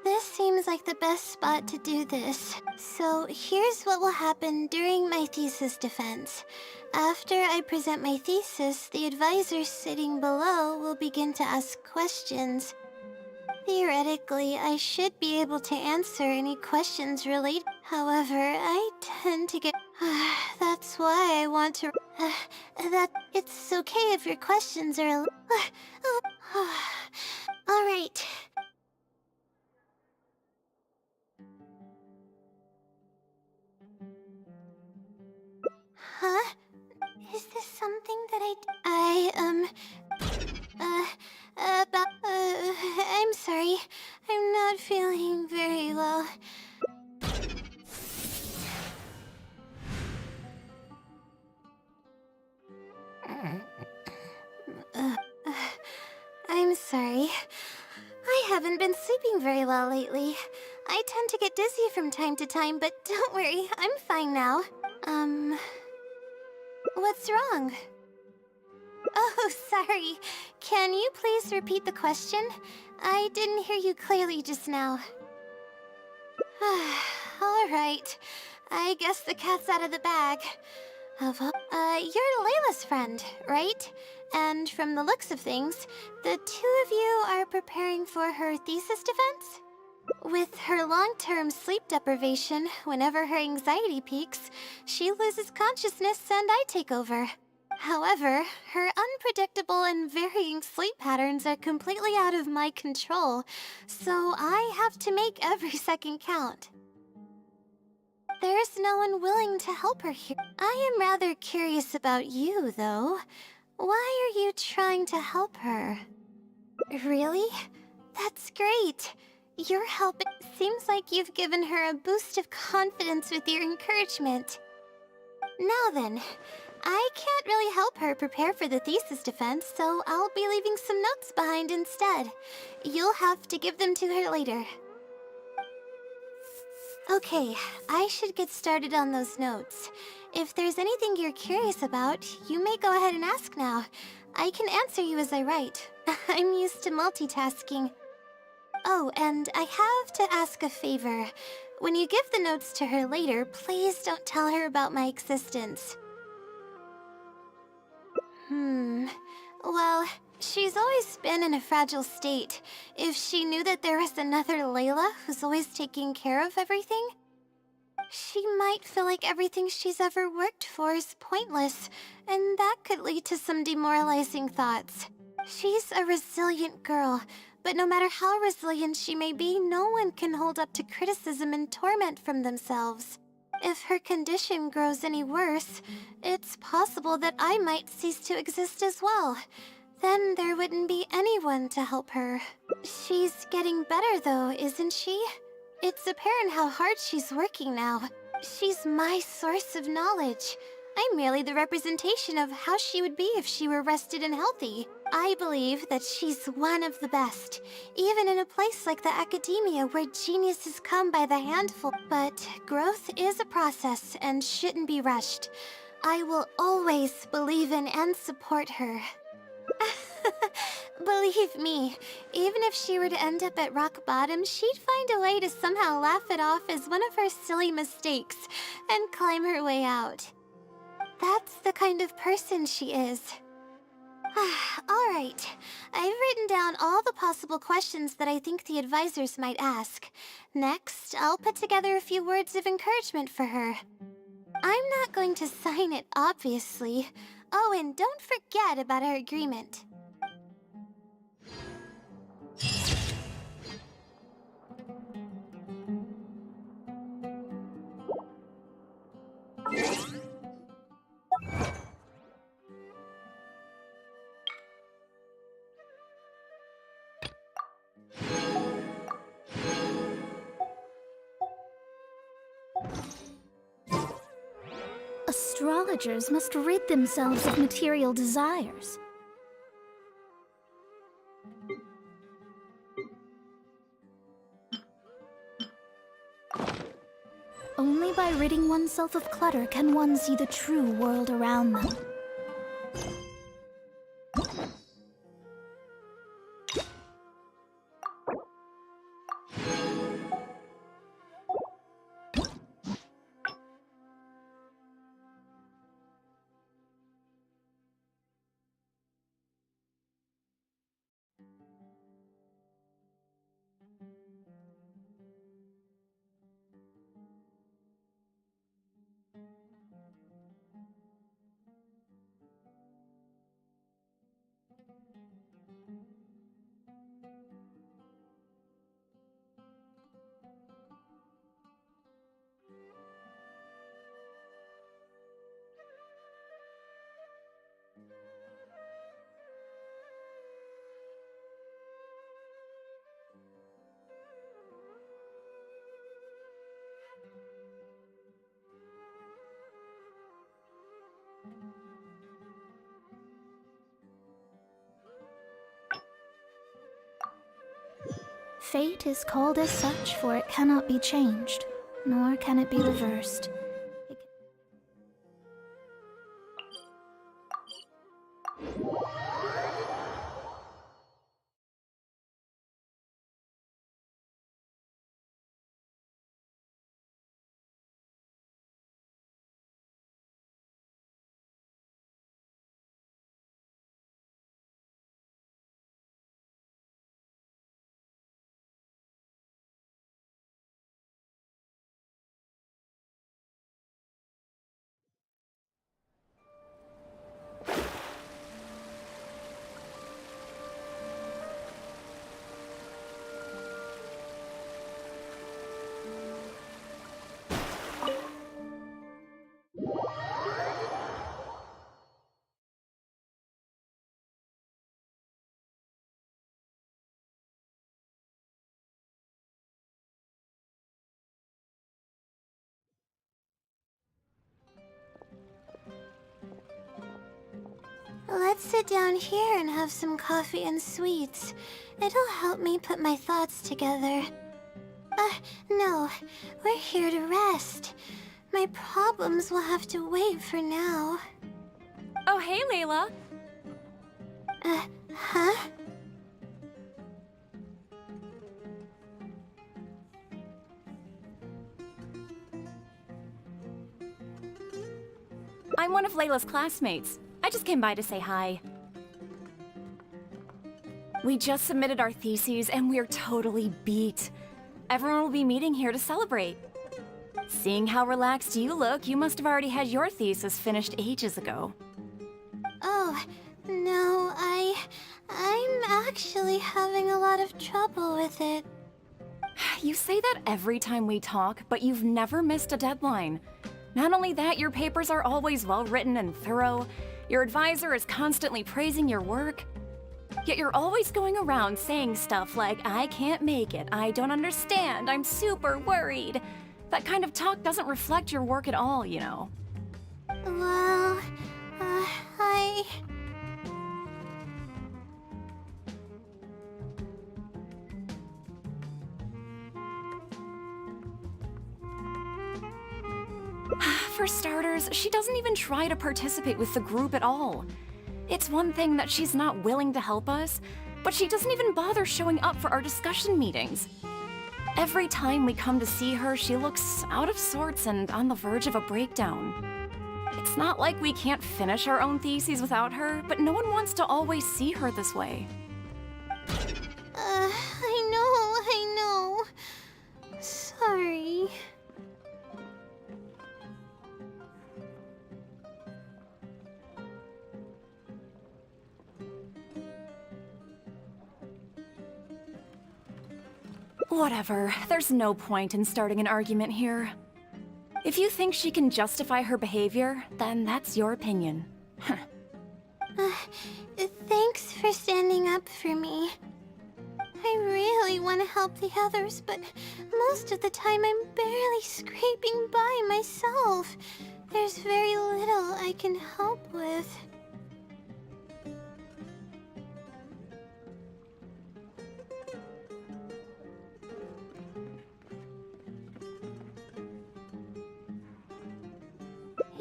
This seems like the best spot to do this. So here's what will happen during my thesis defense. After I present my thesis, the advisor sitting below will begin to ask questions. Theoretically, I should be able to answer any questions related. However, I tend to get... That's why I want to... that it's okay if your questions are... All right. Huh? Is this something that I'm sorry. sleeping very well lately. I tend to get dizzy from time to time, but don't worry, I'm fine now. What's wrong? Oh, sorry. Can you please repeat the question? I didn't hear you clearly just now. Alright. I guess the cat's out of the bag. You're Layla's friend, right? And from the looks of things, the two of you are preparing for her thesis defense? With her long-term sleep deprivation, whenever her anxiety peaks, she loses consciousness and I take over. However, her unpredictable and varying sleep patterns are completely out of my control, so I have to make every second count. There's no one willing to help her here. I am rather curious about you, though. Why are you trying to help her? Really? That's great. Your help seems like you've given her a boost of confidence with your encouragement. Now then, I can't really help her prepare for the thesis defense, so I'll be leaving some notes behind instead. You'll have to give them to her later. Okay, I should get started on those notes. If there's anything you're curious about, you may go ahead and ask now. I can answer you as I write. I'm used to multitasking. Oh, and I have to ask a favor. When you give the notes to her later, please don't tell her about my existence. Well, she's always been in a fragile state. If she knew that there was another Layla who's always taking care of everything, she might feel like everything she's ever worked for is pointless, and that could lead to some demoralizing thoughts. She's a resilient girl, but no matter how resilient she may be, no one can hold up to criticism and torment from themselves. If her condition grows any worse, it's possible that I might cease to exist as well. Then there wouldn't be anyone to help her. She's getting better though, isn't she? It's apparent how hard she's working now. She's my source of knowledge. I'm merely the representation of how she would be if she were rested and healthy. I believe that she's one of the best, even in a place like the academia where geniuses come by the handful. But growth is a process and shouldn't be rushed. I will always believe in and support her. Believe me, even if she were to end up at rock bottom, she'd find a way to somehow laugh it off as one of her silly mistakes and climb her way out. That's the kind of person she is. Alright, I've written down all the possible questions that I think the advisors might ask. Next, I'll put together a few words of encouragement for her. I'm not going to sign it, obviously. Oh, and don't forget about our agreement. Astrologers must rid themselves of material desires. Only by ridding oneself of clutter can one see the true world around them. Fate is called as such, for it cannot be changed, nor can it be reversed. Let's sit down here and have some coffee and sweets. It'll help me put my thoughts together. No. We're here to rest. My problems will have to wait for now. Oh, hey, Layla. Huh? I'm one of Layla's classmates. I just came by to say hi. We just submitted our theses and we're totally beat. Everyone will be meeting here to celebrate. Seeing how relaxed you look, you must have already had your thesis finished ages ago. Oh, no, I'm actually having a lot of trouble with it. You say that every time we talk, but you've never missed a deadline. Not only that, your papers are always well-written and thorough. Your advisor is constantly praising your work. Yet you're always going around saying stuff like, I can't make it, I don't understand, I'm super worried. That kind of talk doesn't reflect your work at all, you know. Well, For starters, she doesn't even try to participate with the group at all. It's one thing that she's not willing to help us, but she doesn't even bother showing up for our discussion meetings. Every time we come to see her, she looks out of sorts and on the verge of a breakdown. It's not like we can't finish our own theses without her, but no one wants to always see her this way. I know. Sorry. Whatever, there's no point in starting an argument here. If you think she can justify her behavior, then that's your opinion. Thanks for standing up for me. I really want to help the others, but most of the time I'm barely scraping by myself. There's very little I can help with.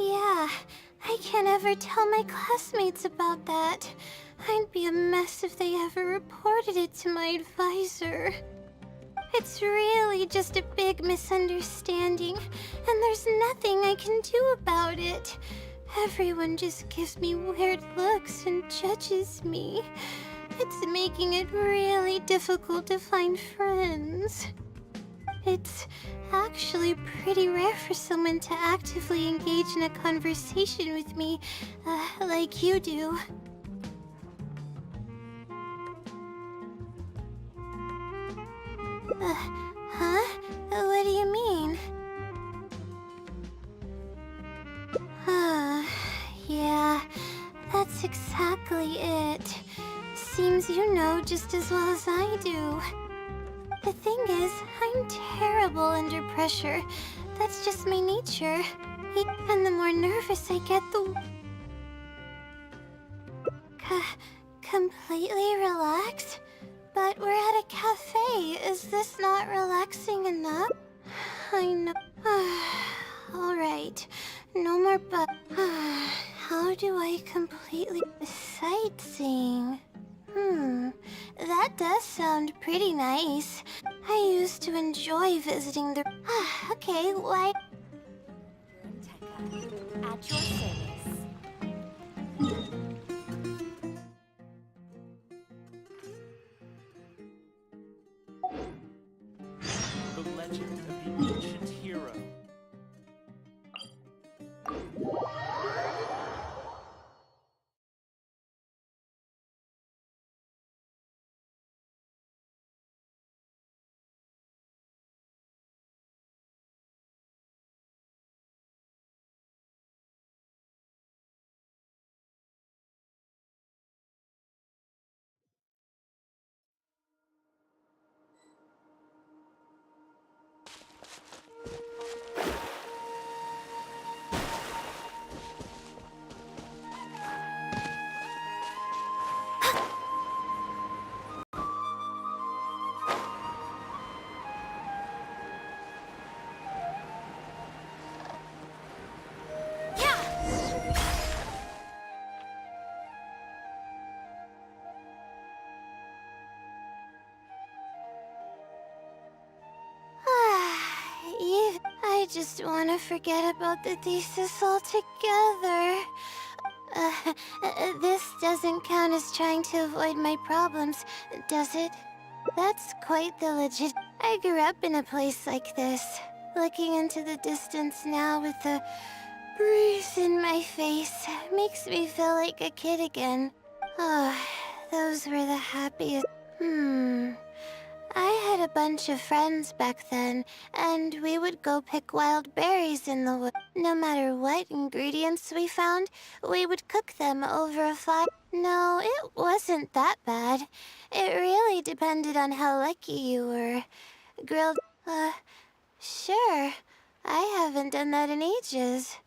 Yeah, I can't ever tell my classmates about that. I'd be a mess if they ever reported it to my advisor. It's really just a big misunderstanding, and there's nothing I can do about it. Everyone just gives me weird looks and judges me. It's making it really difficult to find friends. It's actually pretty rare for someone to actively engage in a conversation with me, like you do. Huh? What do you mean? Yeah, that's exactly it. Seems you know just as well as I do. The thing is, I'm terrible under pressure. That's just my nature. And the more nervous I get, the... completely relaxed? But we're at a cafe. Is this not relaxing enough? I know. Alright. No more but. How do I completely sightseeing? That does sound pretty nice. I used to enjoy visiting the. Okay, why? At your service. The legend of the ancient hero. I just want to forget about the thesis altogether. This doesn't count as trying to avoid my problems, does it? That's quite the legit. I grew up in a place like this. Looking into the distance now with the breeze in my face makes me feel like a kid again. Oh, those were the happiest. I had a bunch of friends back then, and we would go pick wild berries in the woods. No matter what ingredients we found, we would cook them over a fire. No, it wasn't that bad. It really depended on how lucky you were. Grilled, sure. I haven't done that in ages.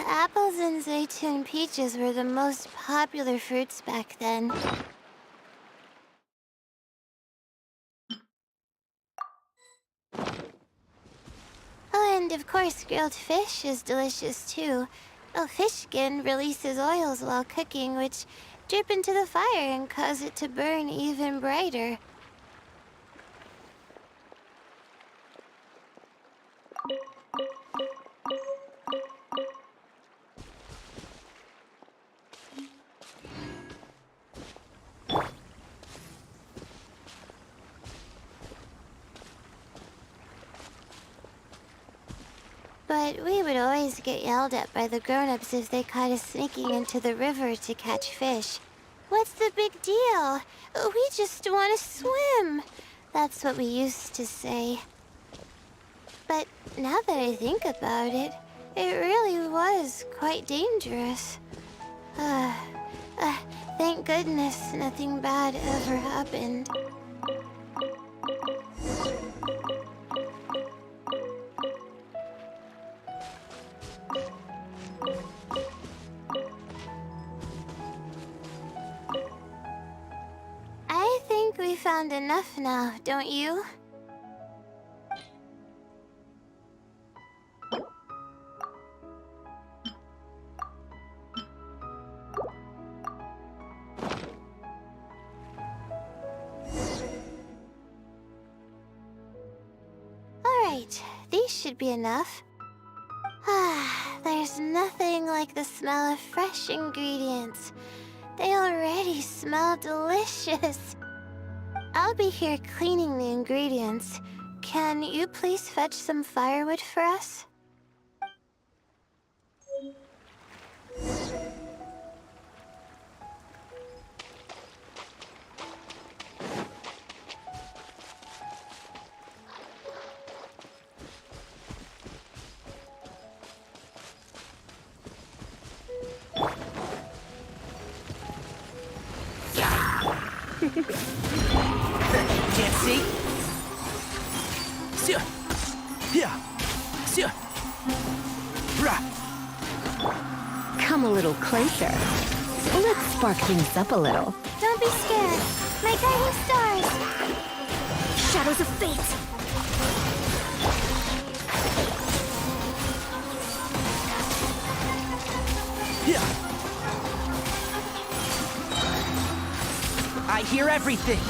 Apples and zaytun peaches were the most popular fruits back then. Oh, and of course grilled fish is delicious too. A fish skin releases oils while cooking, which drip into the fire and cause it to burn even brighter. But we would always get yelled at by the grown-ups if they caught us sneaking into the river to catch fish. What's the big deal? We just want to swim. That's what we used to say. But now that I think about it, it really was quite dangerous. Thank goodness nothing bad ever happened. I think we found enough now, don't you? Alright, these should be enough. There's nothing like the smell of fresh ingredients. They already smell delicious. I'll be here cleaning the ingredients. Can you please fetch some firewood for us? Can't see? Come a little closer. Let's spark things up a little. Don't be scared. My guiding stars. Shadows of fate! I hear everything.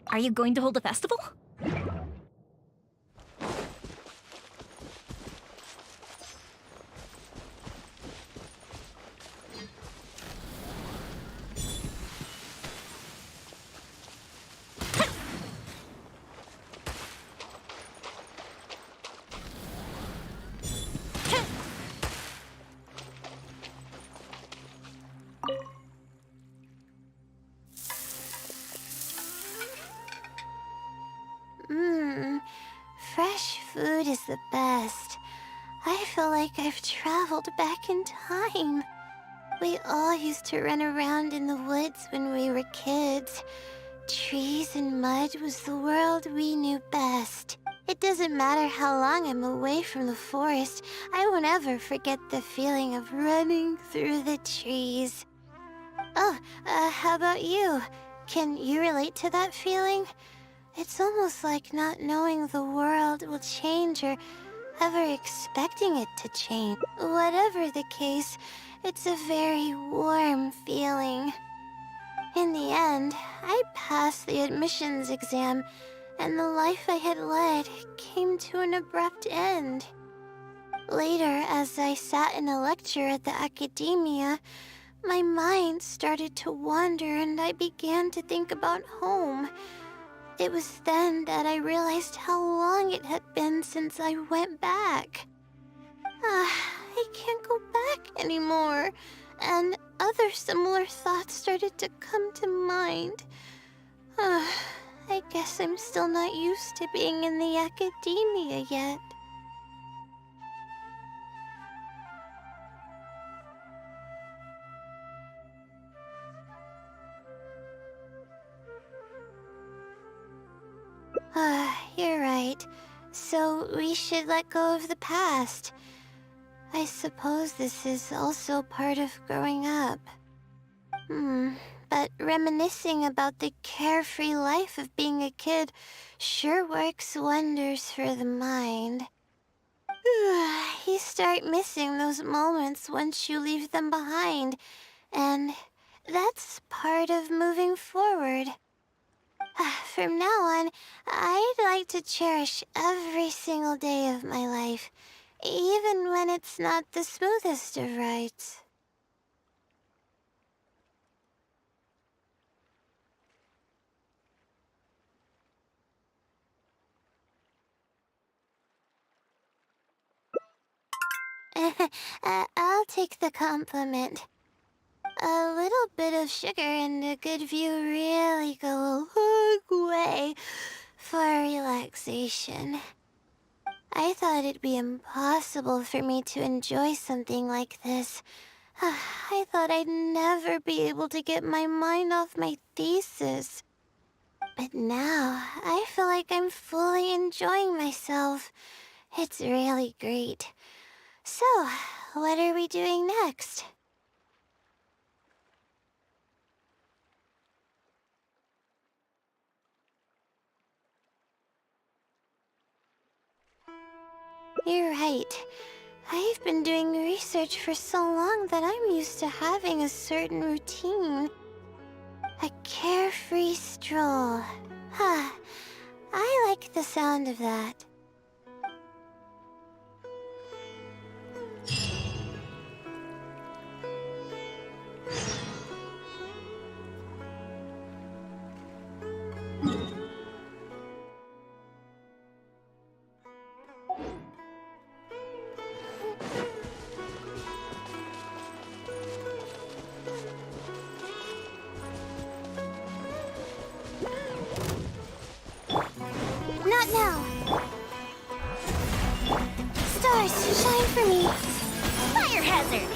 Are you going to hold a festival? Fresh food is the best. I feel like I've traveled back in time. We all used to run around in the woods when we were kids. Trees and mud was the world we knew best. It doesn't matter how long I'm away from the forest, I won't ever forget the feeling of running through the trees. Oh, how about you? Can you relate to that feeling? It's almost like not knowing the world will change or ever expecting it to change. Whatever the case, it's a very warm feeling. In the end, I passed the admissions exam, and the life I had led came to an abrupt end. Later, as I sat in a lecture at the academia, my mind started to wander and I began to think about home. It was then that I realized how long it had been since I went back. I can't go back anymore, and other similar thoughts started to come to mind. I guess I'm still not used to being in the academia yet. You're right. So we should let go of the past. I suppose this is also part of growing up. But reminiscing about the carefree life of being a kid sure works wonders for the mind. You start missing those moments once you leave them behind, and that's part of moving forward. From now on, I'd like to cherish every single day of my life, even when it's not the smoothest of rides. I'll take the compliment. A little bit of sugar and a good view really go a long way for relaxation. I thought it'd be impossible for me to enjoy something like this. I thought I'd never be able to get my mind off my thesis. But now, I feel like I'm fully enjoying myself. It's really great. So, what are we doing next? You're right. I've been doing research for so long that I'm used to having a certain routine. A carefree stroll. I like the sound of that. for me. Fire hazard!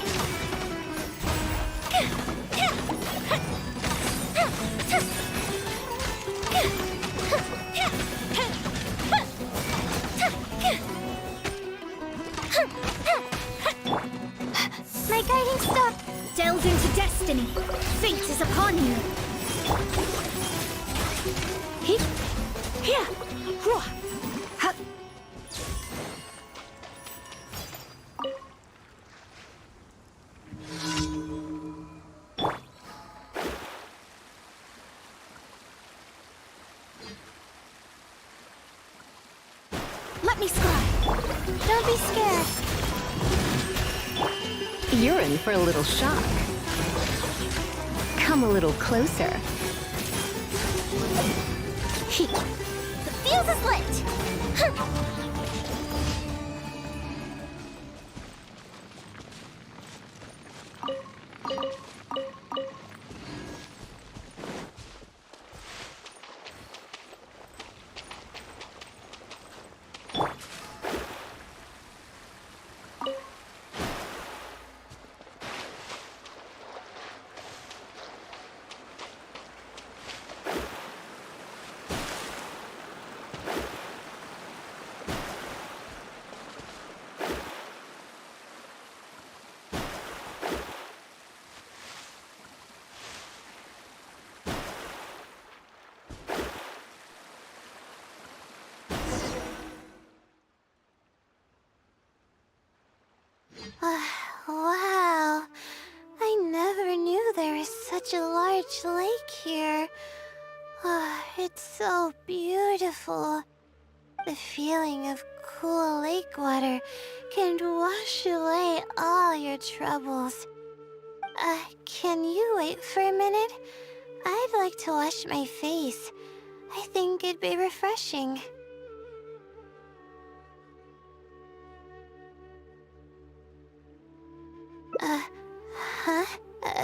My guiding star! Delve into destiny. Fate is upon you. Here. Let me scry. Don't be scared. You're in for a little shock. Come a little closer. The fuse is lit! Wow, I never knew there was such a large lake here. It's so beautiful. The feeling of cool lake water can wash away all your troubles. Can you wait for a minute? I'd like to wash my face. I think it'd be refreshing.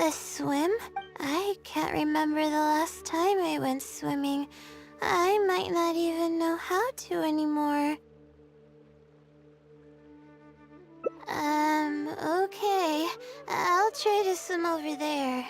A swim? I can't remember the last time I went swimming. I might not even know how to anymore. Okay. I'll try to swim over there.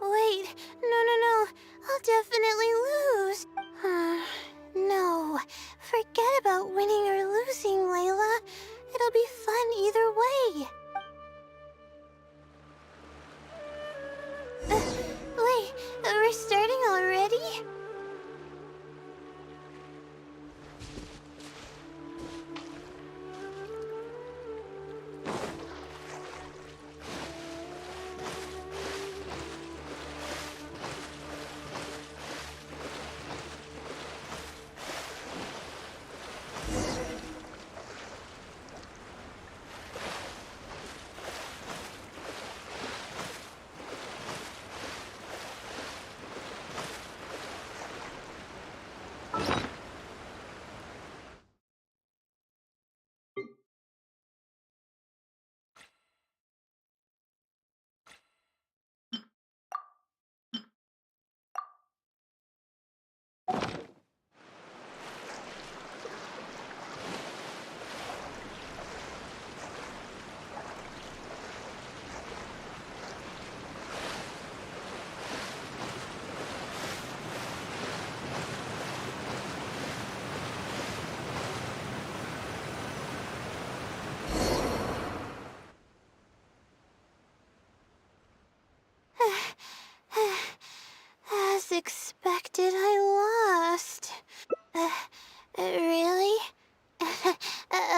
Wait, no. I'll definitely lose. No, forget about winning or losing, Layla. It'll be fun either way. Wait, we're starting already?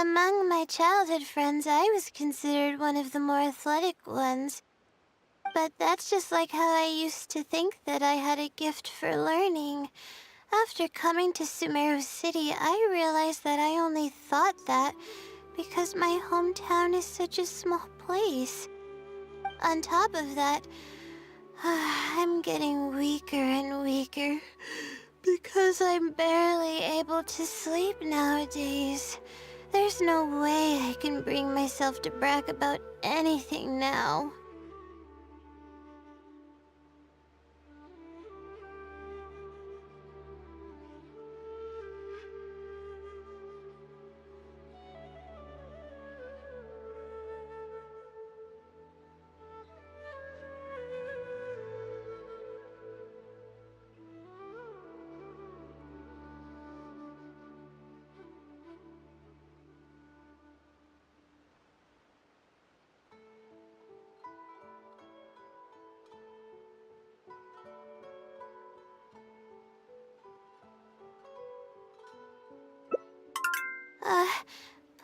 Among my childhood friends, I was considered one of the more athletic ones. But that's just like how I used to think that I had a gift for learning. After coming to Sumeru City, I realized that I only thought that because my hometown is such a small place. On top of that, I'm getting weaker and weaker because I'm barely able to sleep nowadays. There's no way I can bring myself to brag about anything now.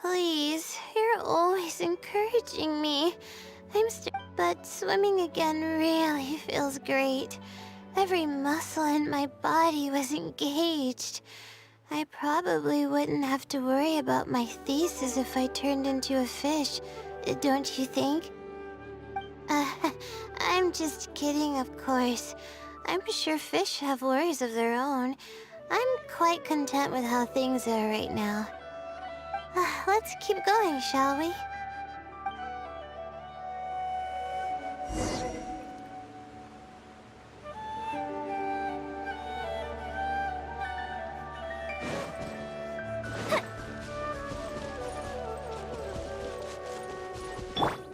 Please, you're always encouraging me. But swimming again really feels great. Every muscle in my body was engaged. I probably wouldn't have to worry about my thesis if I turned into a fish, don't you think? I'm just kidding, of course. I'm sure fish have worries of their own. I'm quite content with how things are right now. Let's keep going, shall we?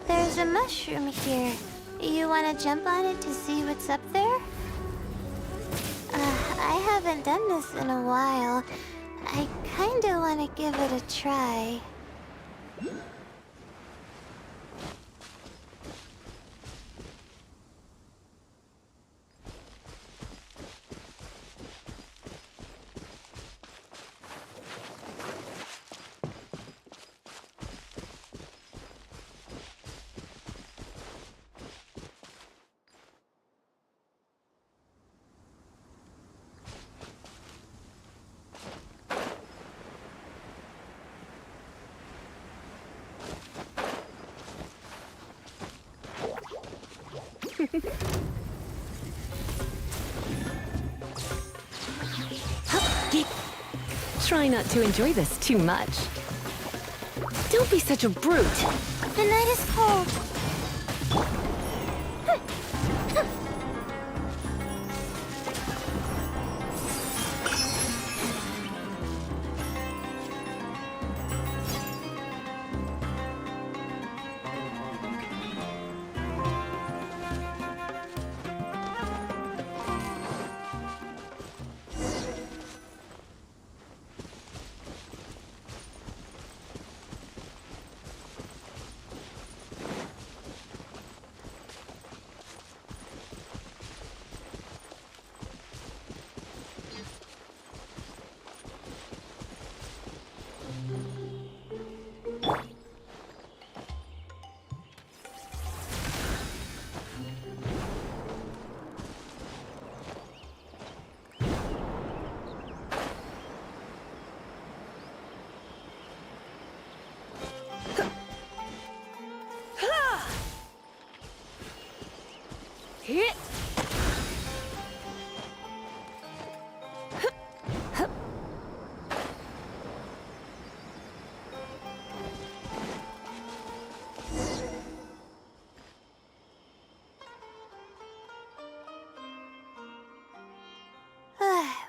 There's a mushroom here. You want to jump on it to see what's up there? I haven't done this in a while. I kinda want to give it a try. Try not to enjoy this too much. Don't be such a brute. The night is cold.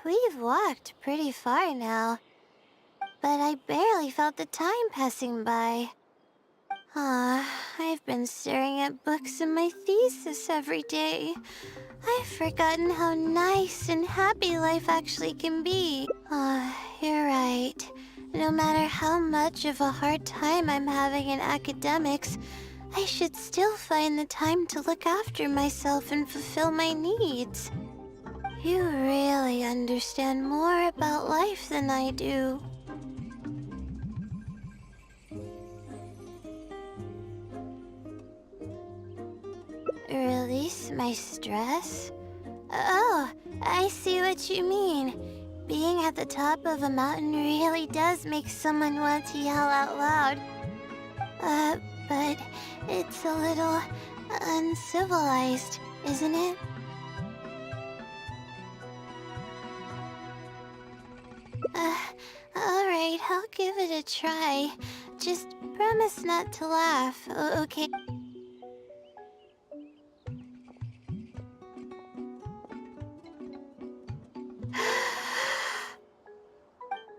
We've walked pretty far now, but I barely felt the time passing by. I've been staring at books in my thesis every day. I've forgotten how nice and happy life actually can be. You're right. No matter how much of a hard time I'm having in academics, I should still find the time to look after myself and fulfill my needs. You really understand more about life than I do. release my stress? Oh, I see what you mean. Being at the top of a mountain really does make someone want to yell out loud. But it's a little uncivilized, isn't it? Alright, I'll give it a try. Just promise not to laugh, okay?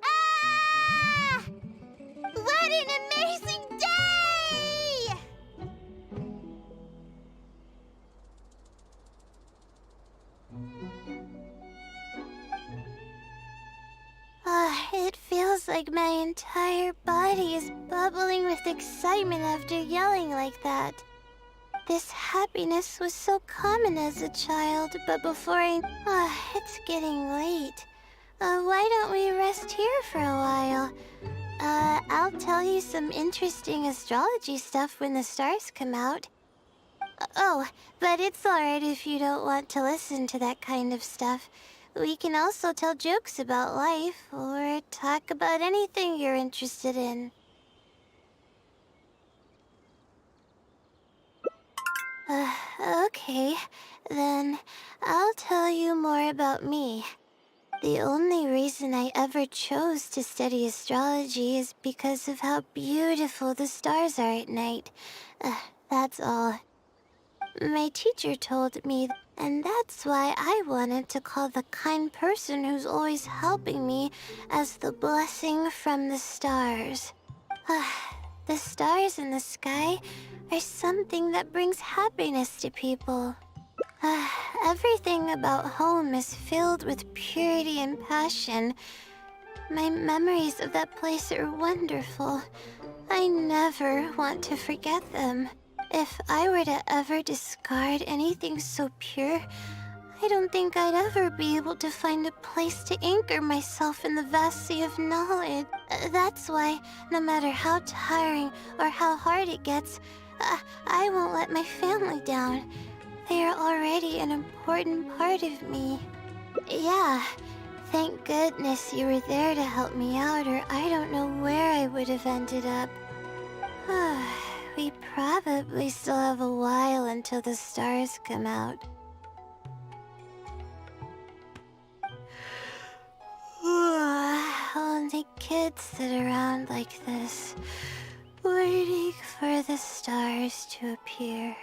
Ah! What an amazing day! It feels like my entire body is bubbling with excitement after yelling like that. This happiness was so common as a child, but it's getting late. Why don't we rest here for a while? I'll tell you some interesting astrology stuff when the stars come out. Oh, but it's alright if you don't want to listen to that kind of stuff. We can also tell jokes about life, or talk about anything you're interested in. Okay, then I'll tell you more about me. The only reason I ever chose to study astrology is because of how beautiful the stars are at night. That's all. My teacher told me, and that's why I wanted to call the kind person who's always helping me as the blessing from the stars. The stars in the sky are something that brings happiness to people. Everything about home is filled with purity and passion. My memories of that place are wonderful. I never want to forget them. If I were to ever discard anything so pure, I don't think I'd ever be able to find a place to anchor myself in the vast sea of knowledge. That's why, no matter how tiring or how hard it gets, I won't let my family down. They are already an important part of me. Yeah, thank goodness you were there to help me out, or I don't know where I would have ended up. We probably still have a while until the stars come out. Only kids sit around like this, waiting for the stars to appear.